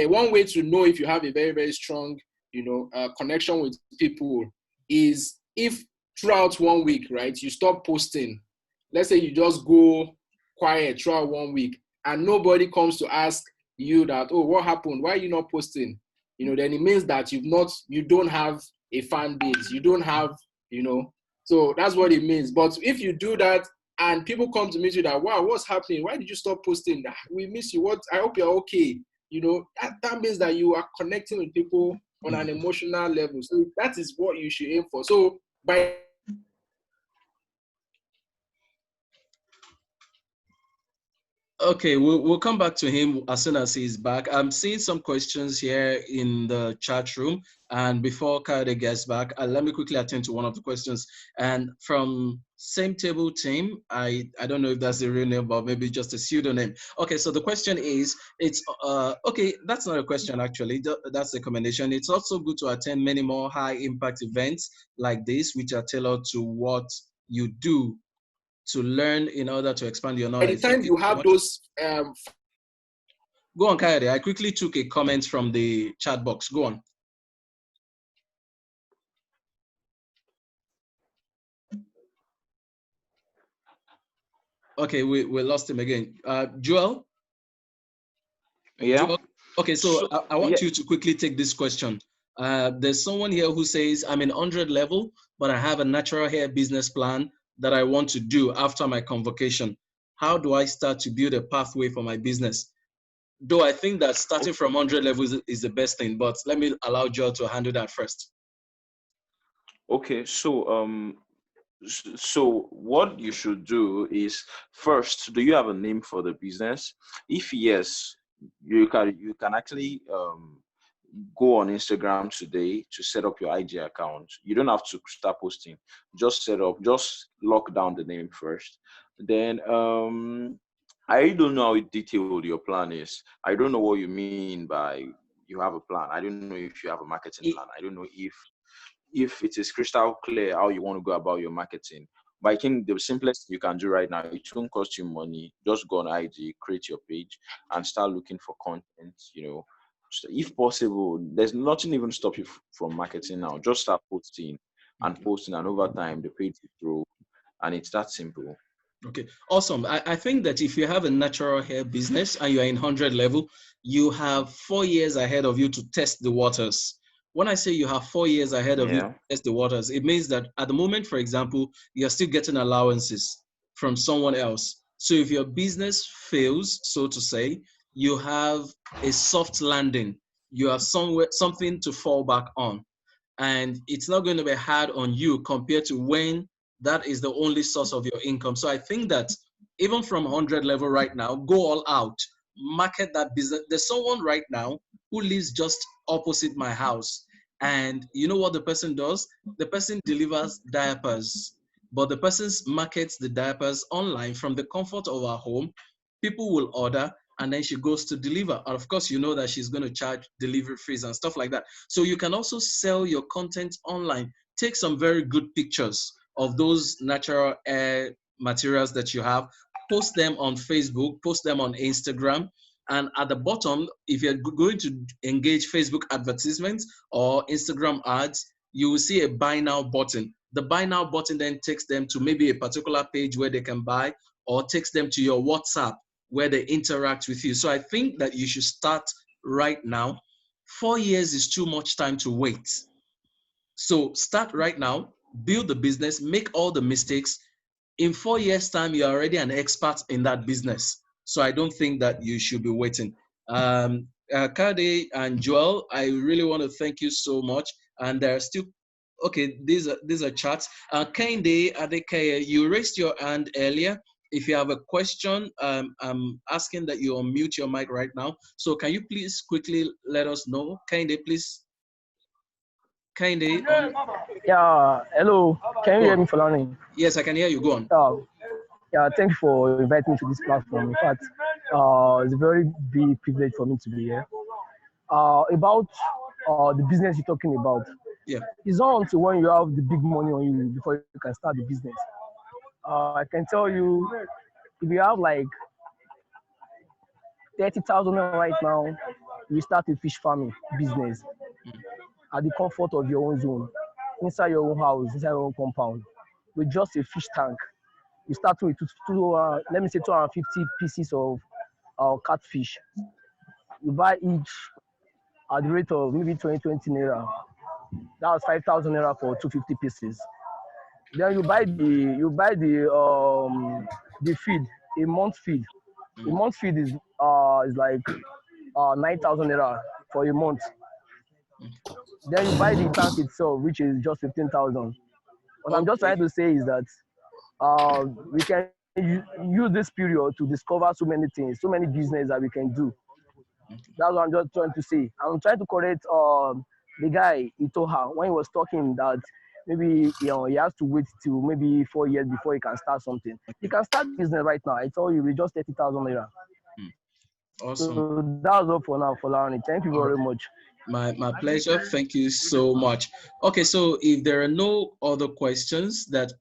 one way to know if you have a very, very strong, connection with people is if throughout 1 week, right, you stop posting. Let's say you just go quiet throughout 1 week and nobody comes to ask you that, oh, what happened? Why are you not posting? Then it means that you don't have a fan base. You don't have, so that's what it means. But if you do that and people come to meet you that, wow, what's happening? Why did you stop posting? We miss you. I hope you're okay. That means that you are connecting with people on an emotional level. So that is what you should aim for. So Okay, we'll come back to him as soon as he's back. I'm seeing some questions here in the chat room. And before Kayode gets back, let me quickly attend to one of the questions. And from Same Table Team, I don't know if that's the real name, but maybe just a pseudonym. Okay, so the question is, okay, that's not a question actually, that's a recommendation. It's also good to attend many more high impact events like this, which are tailored to what you do, to learn in order to expand your knowledge. By the time you have those... Go on, Kayode. I quickly took a comment from the chat box. Go on. Okay, we lost him again. Joel? Yeah. Joel? Okay, so So I yeah. want you to quickly take this question. There's someone here who says, I'm in 100 level, but I have a natural hair business plan that I want to do after my convocation. How do I start to build a pathway for my business? Though I think that starting from 100 levels is the best thing, but let me allow Joel to handle that first. Okay. So what you should do is, first, do you have a name for the business? If yes, you can actually go on Instagram today to set up your IG account. You don't have to start posting. Just lock down the name first. Then I don't know how detailed your plan is. I don't know what you mean by you have a plan. I don't know if you have a marketing plan. I don't know if it is crystal clear how you want to go about your marketing. But I think the simplest you can do right now, it won't cost you money. Just go on IG, create your page, and start looking for content. So if possible, there's nothing even stop you from marketing now. Just start posting, and over time the page will grow, and it's that simple. Okay, awesome. I think that if you have a natural hair business and you're in 100 level, you have 4 years ahead of you to test the waters. When I say you have 4 years ahead of you to Yeah. test the waters, it means that at the moment, for example, you're still getting allowances from someone else. So if your business fails, so to say, you have a soft landing. You have something to fall back on, and it's not going to be hard on you compared to when that is the only source of your income. So I think that even from 100 level right now, go all out, market that business. There's someone right now who lives just opposite my house. And you know what the person does? The person delivers diapers, but the person markets the diapers online from the comfort of her home. People will order, and then she goes to deliver. And of course, you know that she's going to charge delivery fees and stuff like that. So you can also sell your content online. Take some very good pictures of those natural hair materials that you have, post them on Facebook, post them on Instagram. And at the bottom, if you're going to engage Facebook advertisements or Instagram ads, you will see a buy now button. The buy now button then takes them to maybe a particular page where they can buy, or takes them to your WhatsApp where they interact with you. So I think that you should start right now. 4 years is too much time to wait. So start right now, build the business, make all the mistakes. In 4 years' time, you're already an expert in that business. So I don't think that you should be waiting. Kade and Joel, I really want to thank you so much. And there are still, okay, these are chats. Kende Adekeye, you raised your hand earlier. If you have a question, I'm asking that you unmute your mic right now. So can you please quickly let us know? Kende, please. Kende. Yeah, hello. Can you hear me, Falani? Yes, I can hear you. Go on. Yeah, thank you for inviting me to this platform. In fact, it's a very big privilege for me to be here. About the business you're talking about. Yeah. It's not until when you have the big money on you before you can start the business. I can tell you, if you have like 30,000 right now, you start a fish farming business at the comfort of your own zone, inside your own house, inside your own compound, with just a fish tank. You start with let me say 250 pieces of catfish. You buy each at the rate of maybe 20 naira. That's 5,000 naira for 250 pieces. Then you buy the feed, a month feed. A month feed is like 9,000 naira for a month. Then you buy the tank itself, which is just 15,000. What I'm just trying to say is that we can use this period to discover so many things, so many business that we can do. That's what I'm just trying to say. I'm trying to correct the guy Itoha when he was talking that maybe he has to wait till maybe 4 years before he can start something. He can start business right now. I told you with just 30,000 naira. Awesome. So that's all for now, Falani. Thank you very much. My pleasure. Thank you so much. Okay, so if there are no other questions that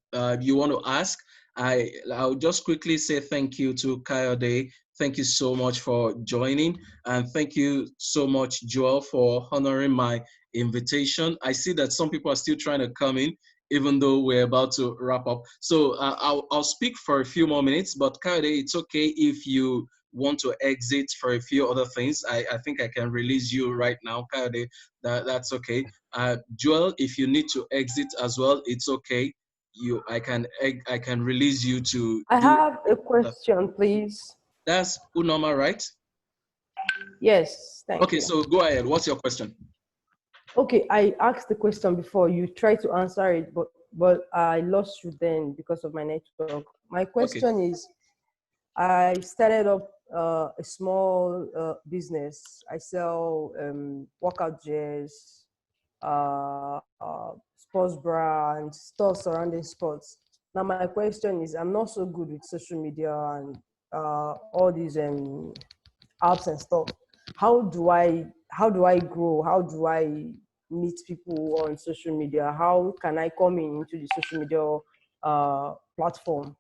you want to ask, I'll just quickly say thank you to Kayode. Thank you so much for joining, and thank you so much, Joel, for honoring my invitation. I see that some people are still trying to come in. even though we're about to wrap up. So I'll speak for a few more minutes, but Kayode, it's okay if you want to exit for a few other things. I think I can release you right now, Kayode. That's okay. Joel, if you need to exit as well, it's okay. I can release you to I do have a question, please. That's Unoma, right? Yes, thank Okay, you. so go ahead. What's your question? Okay, I asked the question before. You tried to answer it, but I lost you then because of my network. My question is, I started up a small business. I sell workout gears, sports bra, and stuff surrounding sports. Now, my question is, I'm not so good with social media and all these apps and stuff. How do I grow? How do I meet people on social media? How can I come into the social media platform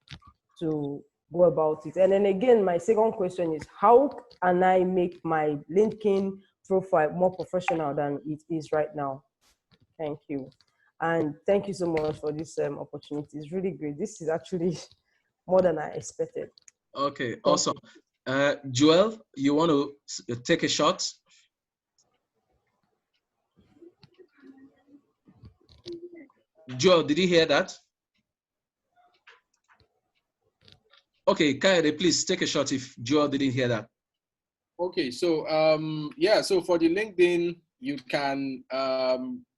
to go about it? And then again, my second question is, how can I make my LinkedIn profile more professional than it is right now? Thank you. And thank you so much for this opportunity. It's really great. This is actually more than I expected. Okay, awesome. Joel, you want to take a shot? Joel, did you hear that? Okay, Kayode, please take a shot if Joel didn't hear that. Okay, so yeah, so for the LinkedIn, you can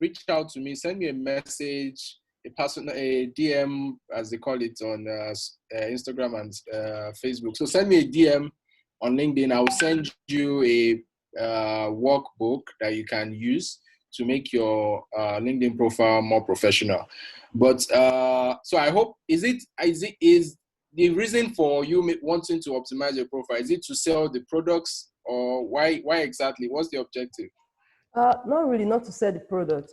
reach out to me, send me a message, a DM, as they call it on Instagram and Facebook. So send me a DM on LinkedIn. I will send you a workbook that you can use to make your LinkedIn profile more professional. But so I hope, is the reason for you wanting to optimize your profile, is it to sell the products, or why exactly? What's the objective? Not really, not to sell the product.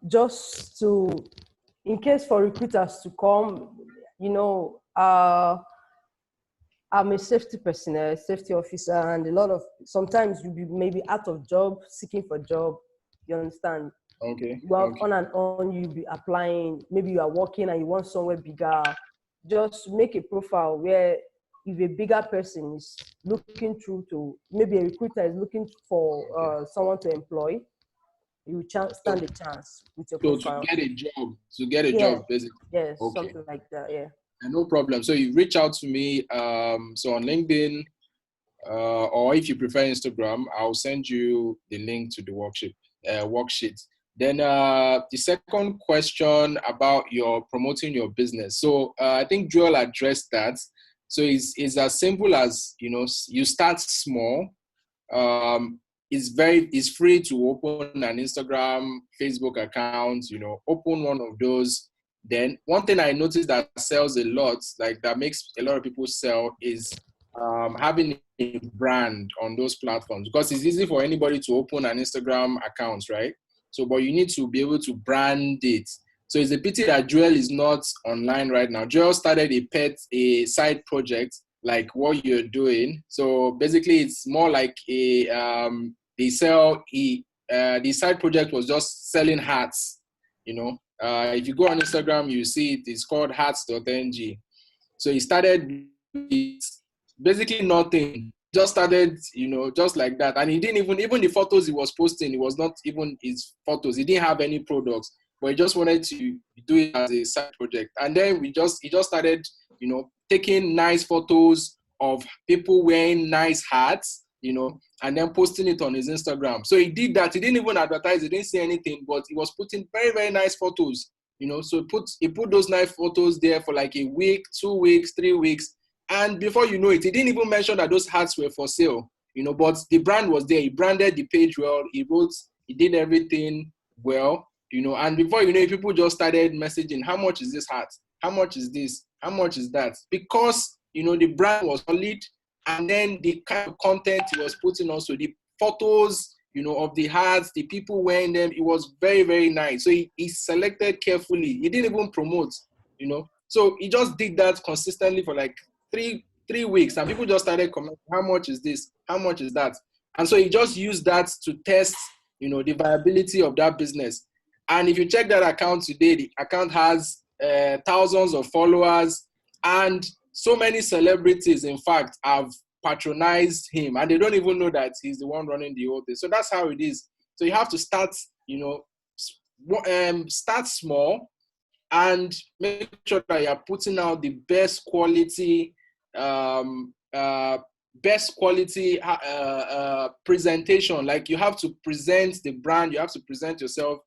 Just to, in case for recruiters to come, you know, I'm a safety personnel, safety officer, and sometimes you'll be maybe out of job, seeking for a job. You understand? Okay. Well, okay. on and on, you'll be applying. Maybe you are working and you want somewhere bigger. Just make a profile where if a bigger person is looking through to, maybe a recruiter is looking for someone to employ, you stand a chance with your profile. To get a job, basically. Yes, Okay. something like that, yeah. No problem. So you reach out to me, so on LinkedIn, or if you prefer Instagram, I'll send you the link to the worksheet. Then the second question about your promoting your business. So I think Joel addressed that. So it's as simple as, you know, you start small. It's free to open an Instagram, Facebook account, you know, open one of those. Then one thing I noticed that sells a lot, like that makes a lot of people sell, is having a brand on those platforms, because it's easy for anybody to open an Instagram account, right? So, but you need to be able to brand it. So it's a pity that Joel is not online right now. Joel started a side project like what you're doing. So basically, it's more like the side project was just selling hats. You know, if you go on Instagram, you see it's called hats.ng. So he started with basically nothing. Just started, you know, just like that. And he didn't even the photos he was posting, it was not even his photos. He didn't have any products, but he just wanted to do it as a side project. And then he just started, you know, taking nice photos of people wearing nice hats, you know, and then posting it on his Instagram. So he did that. He didn't even advertise. He didn't say anything, but he was putting very, very nice photos, you know. So he put those nice photos there for like a week, 2 weeks, 3 weeks. And before you know it, he didn't even mention that those hats were for sale, you know, but the brand was there. He branded the page well. He did everything well, you know, and before you know it, people just started messaging, how much is this hat? How much is this? How much is that? Because, you know, the brand was solid, and then the kind of content he was putting, also the photos, you know, of the hats, the people wearing them, it was very, very nice. So he selected carefully. He didn't even promote, you know. So he just did that consistently for like three weeks, and people just started commenting, how much is this? How much is that? And so he just used that to test, you know, the viability of that business. And if you check that account today, the account has thousands of followers, and so many celebrities, in fact, have patronized him, and they don't even know that he's the one running the whole thing. So that's how it is. So you have to start, start small, and make sure that you're putting out the best quality presentation. Like, you have to present the brand, you have to present yourself,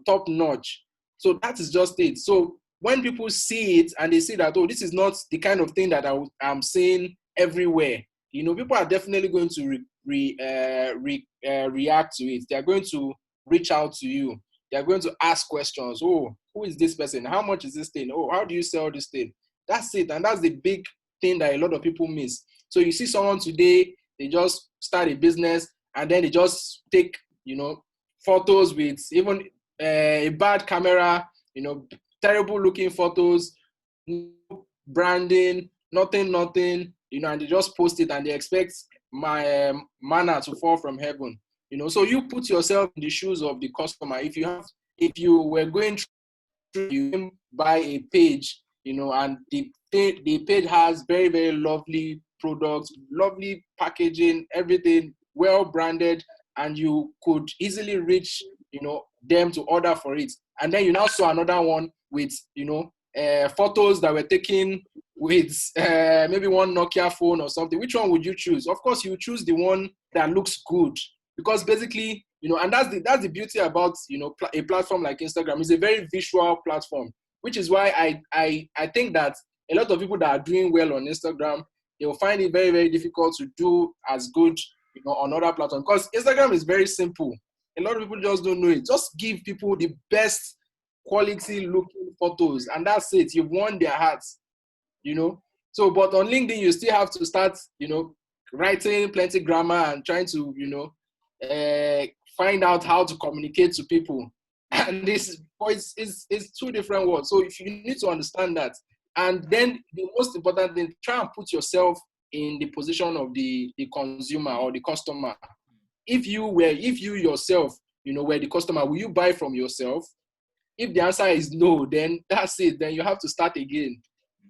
top notch. So that is just it. So when people see it and they see that, oh, this is not the kind of thing that I'm seeing everywhere, people are definitely going to react to it. They're going to reach out to you. They're going to ask questions. Oh, who is this person? How much is this thing? Oh, how do you sell this thing? That's it. And that's the big thing that a lot of people miss. So you see someone today, they just start a business, and then they just take, photos with even a bad camera, terrible looking photos, no branding, nothing, and they just post it, and they expect my manna to fall from heaven. So you put yourself in the shoes of the customer. If you were going through, you buy a page, and the page has very, very lovely products, lovely packaging, everything well branded, and you could easily reach, them to order for it. And then you now saw another one with, photos that were taken with maybe one Nokia phone or something. Which one would you choose? Of course, you choose the one that looks good, because basically, and that's the beauty about, a platform like Instagram. It's a very visual platform, which is why I think that a lot of people that are doing well on Instagram, they will find it very, very difficult to do as good, on other platforms, because Instagram is very simple. A lot of people just don't know it. Just give people the best quality looking photos, and that's it. You've won their hearts, So, but on LinkedIn, you still have to start, writing plenty grammar and trying to, find out how to communicate to people. And this is two different words. So if you need to understand that, and then the most important thing, try and put yourself in the position of the consumer or the customer. If you yourself, were the customer, will you buy from yourself? If the answer is no, then that's it. Then you have to start again.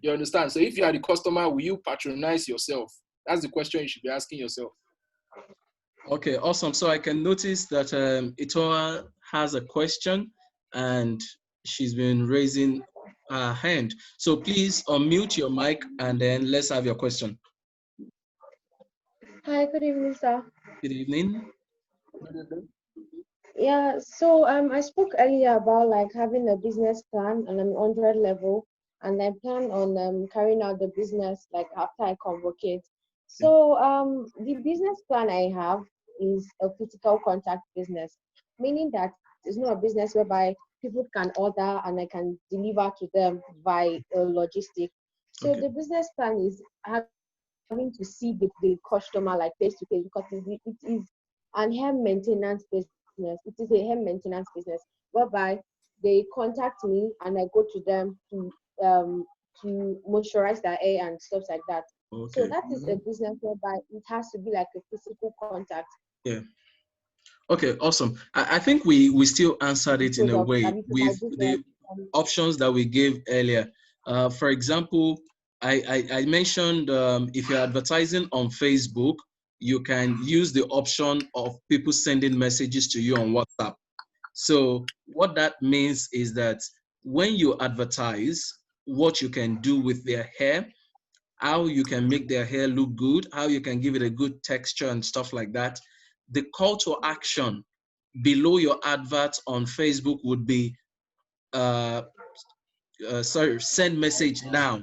You understand? So if you are the customer, will you patronize yourself? That's the question you should be asking yourself. Okay, awesome. So I can notice that Itoa has a question, and she's been raising her hand. So please unmute your mic, and then let's have your question. Hi, good evening, sir. Good evening. Yeah, so I spoke earlier about like having a business plan on an 100 level, and I plan on carrying out the business like after I convocate. So the business plan I have is a physical contact business, meaning that it's not a business whereby people can order and I can deliver to them by logistic. So the business plan is having to see the customer like face to face, because it is an hair maintenance business. It is a hair maintenance business whereby they contact me and I go to them to moisturize their hair and stuff like that. So that is a business whereby it has to be like a physical contact. Yeah. Okay, awesome. I think we still answered it in a way with the options that we gave earlier. For example, I mentioned if you're advertising on Facebook, you can use the option of people sending messages to you on WhatsApp. So what that means is that when you advertise what you can do with their hair, how you can make their hair look good, how you can give it a good texture and stuff like that, the call to action below your advert on Facebook would be, send message now.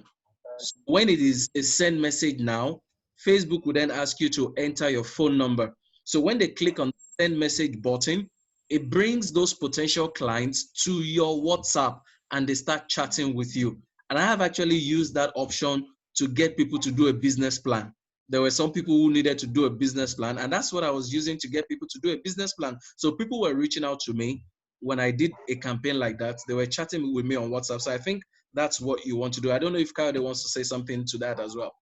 So when it is a send message now, Facebook will then ask you to enter your phone number. So when they click on the send message button, it brings those potential clients to your WhatsApp and they start chatting with you. And I have actually used that option to get people to do a business plan. There were some people who needed to do a business plan, and that's what I was using to get people to do a business plan. So people were reaching out to me when I did a campaign like that. They were chatting with me on WhatsApp. So I think that's what you want to do. I don't know if Kyle wants to say something to that as well.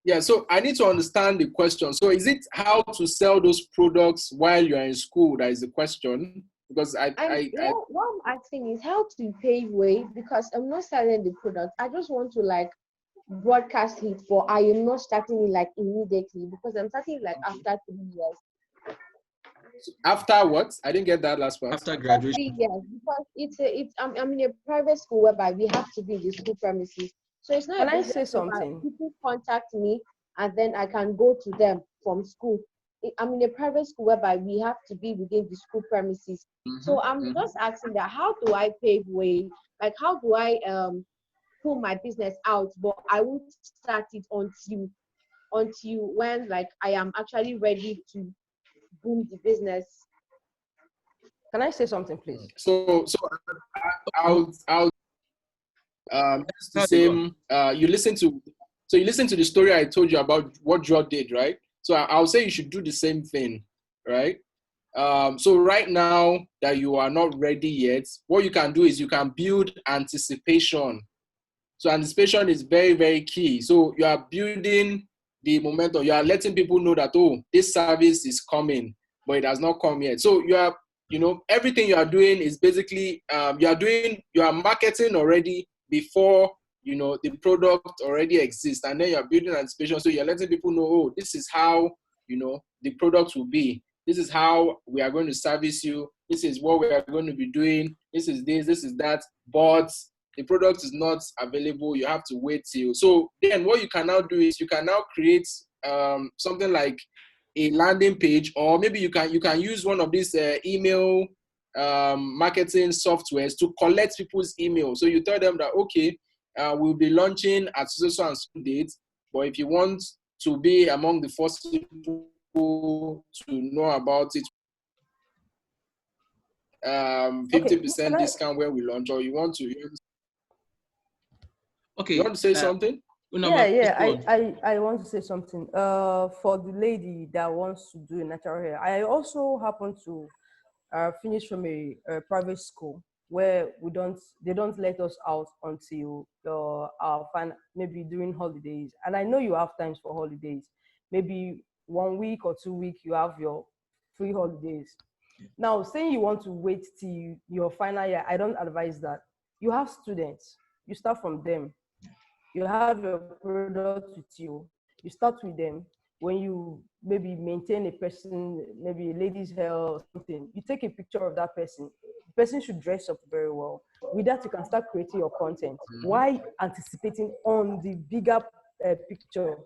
Yeah, so I need to understand the question. So is it how to sell those products while you're in school? That is the question. Because what I'm asking is how to pave way, because I'm not selling the product. I just want to like broadcast it, for I am not starting it like immediately, because I'm starting like after 3 years. After what? I didn't get that last part. After After graduation. 3 years, because I'm in a private school whereby we have to be in the school premises. So it's not Can a I business say whereby something? people contact me and then I can go to them from school. I'm in a private school whereby we have to be within the school premises. So I'm just asking that how do I pave way? Like how do I pull my business out, but I won't start it until when like I am actually ready to boom the business. Can I say something, please? So I'll it's the same. You listen to the story I told you about what Joe did, right? So I'll say you should do the same thing, right? So right now that you are not ready yet, what you can do is you can build anticipation. So anticipation is very, very key. So you are building the momentum. You are letting people know that, oh, this service is coming, but it has not come yet. So everything you are doing is basically you are marketing already before the product already exists, and then you are building anticipation. So you're letting people know, oh, this is how the product will be. This is how we are going to service you. This is what we are going to be doing. This is that. But the product is not available. You have to wait till. So then what you can now do is you can now create something like a landing page, or maybe you can use one of these email marketing softwares to collect people's emails. So you tell them that, okay, we'll be launching at so and so date, but if you want to be among the first people to know about it, 50% discount when we launch, or you want to say something? I want to say something. For the lady that wants to do a natural hair, I also happen to finish from a private school where they don't let us out until maybe during holidays. And I know you have times for holidays. Maybe 1 week or 2 weeks you have your free holidays. Now, saying you want to wait till your final year, I don't advise that. You have students, you start from them. You have your product with you. You start with them. When you maybe maintain a person, maybe a lady's hair or something, you take a picture of that person. The person should dress up very well. With that, you can start creating your content. Why anticipating on the bigger picture?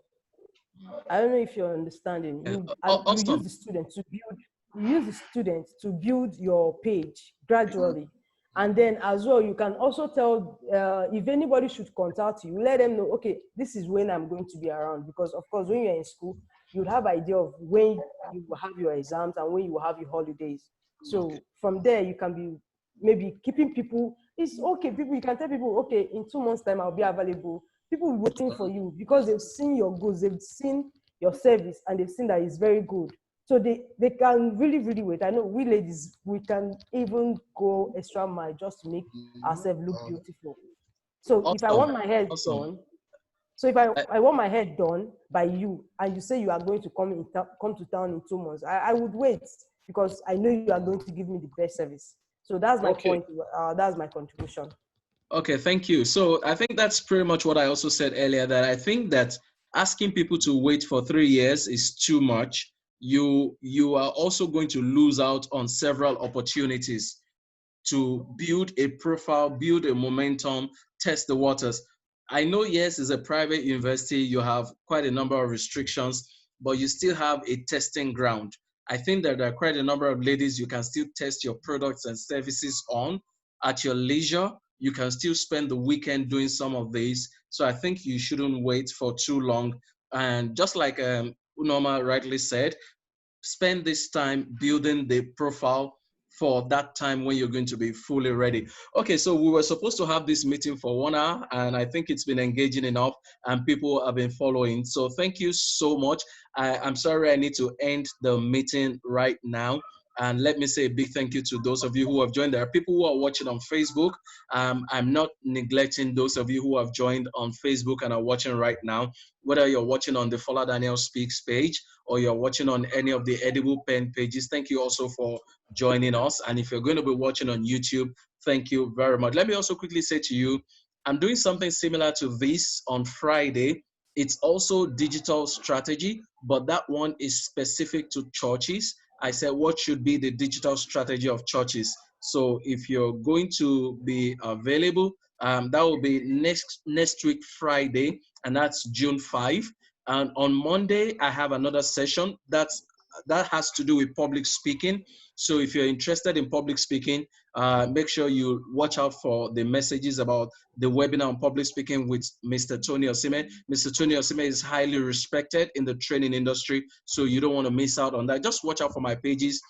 I don't know if you're understanding. You use the student to build. You use the student to build your page gradually. And then as well, you can also tell if anybody should contact you, let them know, okay, this is when I'm going to be around. Because of course, when you're in school, you'll have idea of when you will have your exams and when you will have your holidays. So from there, you can be maybe keeping people. It's okay. You can tell people, okay, in 2 months' time, I'll be available. People will be waiting for you because they've seen your goods, they've seen your service, and they've seen that it's very good. So they can really, really wait. I know we ladies, we can even go extra mile just to make ourselves look beautiful. So if I want my hair done, so if I want my hair done by you, and you say you are going to come to town in 2 months, I would wait because I know you are going to give me the best service. So that's my point. That's my contribution. Okay, thank you. So I think that's pretty much what I also said earlier, that I think that asking people to wait for 3 years is too much. You are also going to lose out on several opportunities to build a profile, build a momentum, test the waters. I know, yes, it's a private university, you have quite a number of restrictions, but you still have a testing ground. I think that there are quite a number of ladies you can still test your products and services on at your leisure. You can still spend the weekend doing some of these. So I think you shouldn't wait for too long. And just like Unoma rightly said, spend this time building the profile for that time when you're going to be fully ready. Okay, so we were supposed to have this meeting for 1 hour, and I think it's been engaging enough and people have been following. So thank you so much. I'm sorry I need to end the meeting right now. And let me say a big thank you to those of you who have joined. There are people who are watching on Facebook. I'm not neglecting those of you who have joined on Facebook and are watching right now, whether you're watching on the Fola Daniel Speaks page or you're watching on any of the Edible Pen pages. Thank you also for joining us. And if you're going to be watching on YouTube, thank you very much. Let me also quickly say to you, I'm doing something similar to this on Friday. It's also digital strategy, but that one is specific to churches. I said, what should be the digital strategy of churches? So if you're going to be available, that will be next week, Friday, and that's June 5. And on Monday, I have another session that has to do with public speaking. So if you're interested in public speaking, make sure you watch out for the messages about the webinar on public speaking with Mr. Tony Osime. Mr. Tony Osime is highly respected in the training industry, so you don't want to miss out on that. Just watch out for my pages.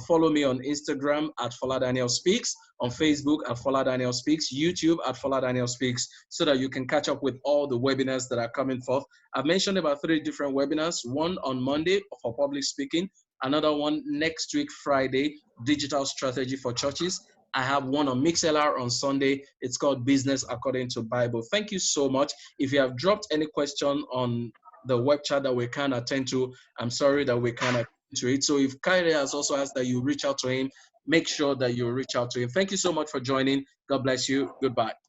Follow me on Instagram at Fola Daniel Speaks, on Facebook at Fola Daniel Speaks, YouTube at Fola Daniel Speaks, so that you can catch up with all the webinars that are coming forth. I've mentioned about 3 different webinars, one on Monday for public speaking, another one next week, Friday, digital strategy for churches. I have one on MixLR on Sunday. It's called Business According to Bible. Thank you so much. If you have dropped any question on the web chat that we can't attend to, I'm sorry that we can't attend to it. So if Kyrie has also asked that you reach out to him, make sure that you reach out to him. Thank you so much for joining. God bless you. Goodbye.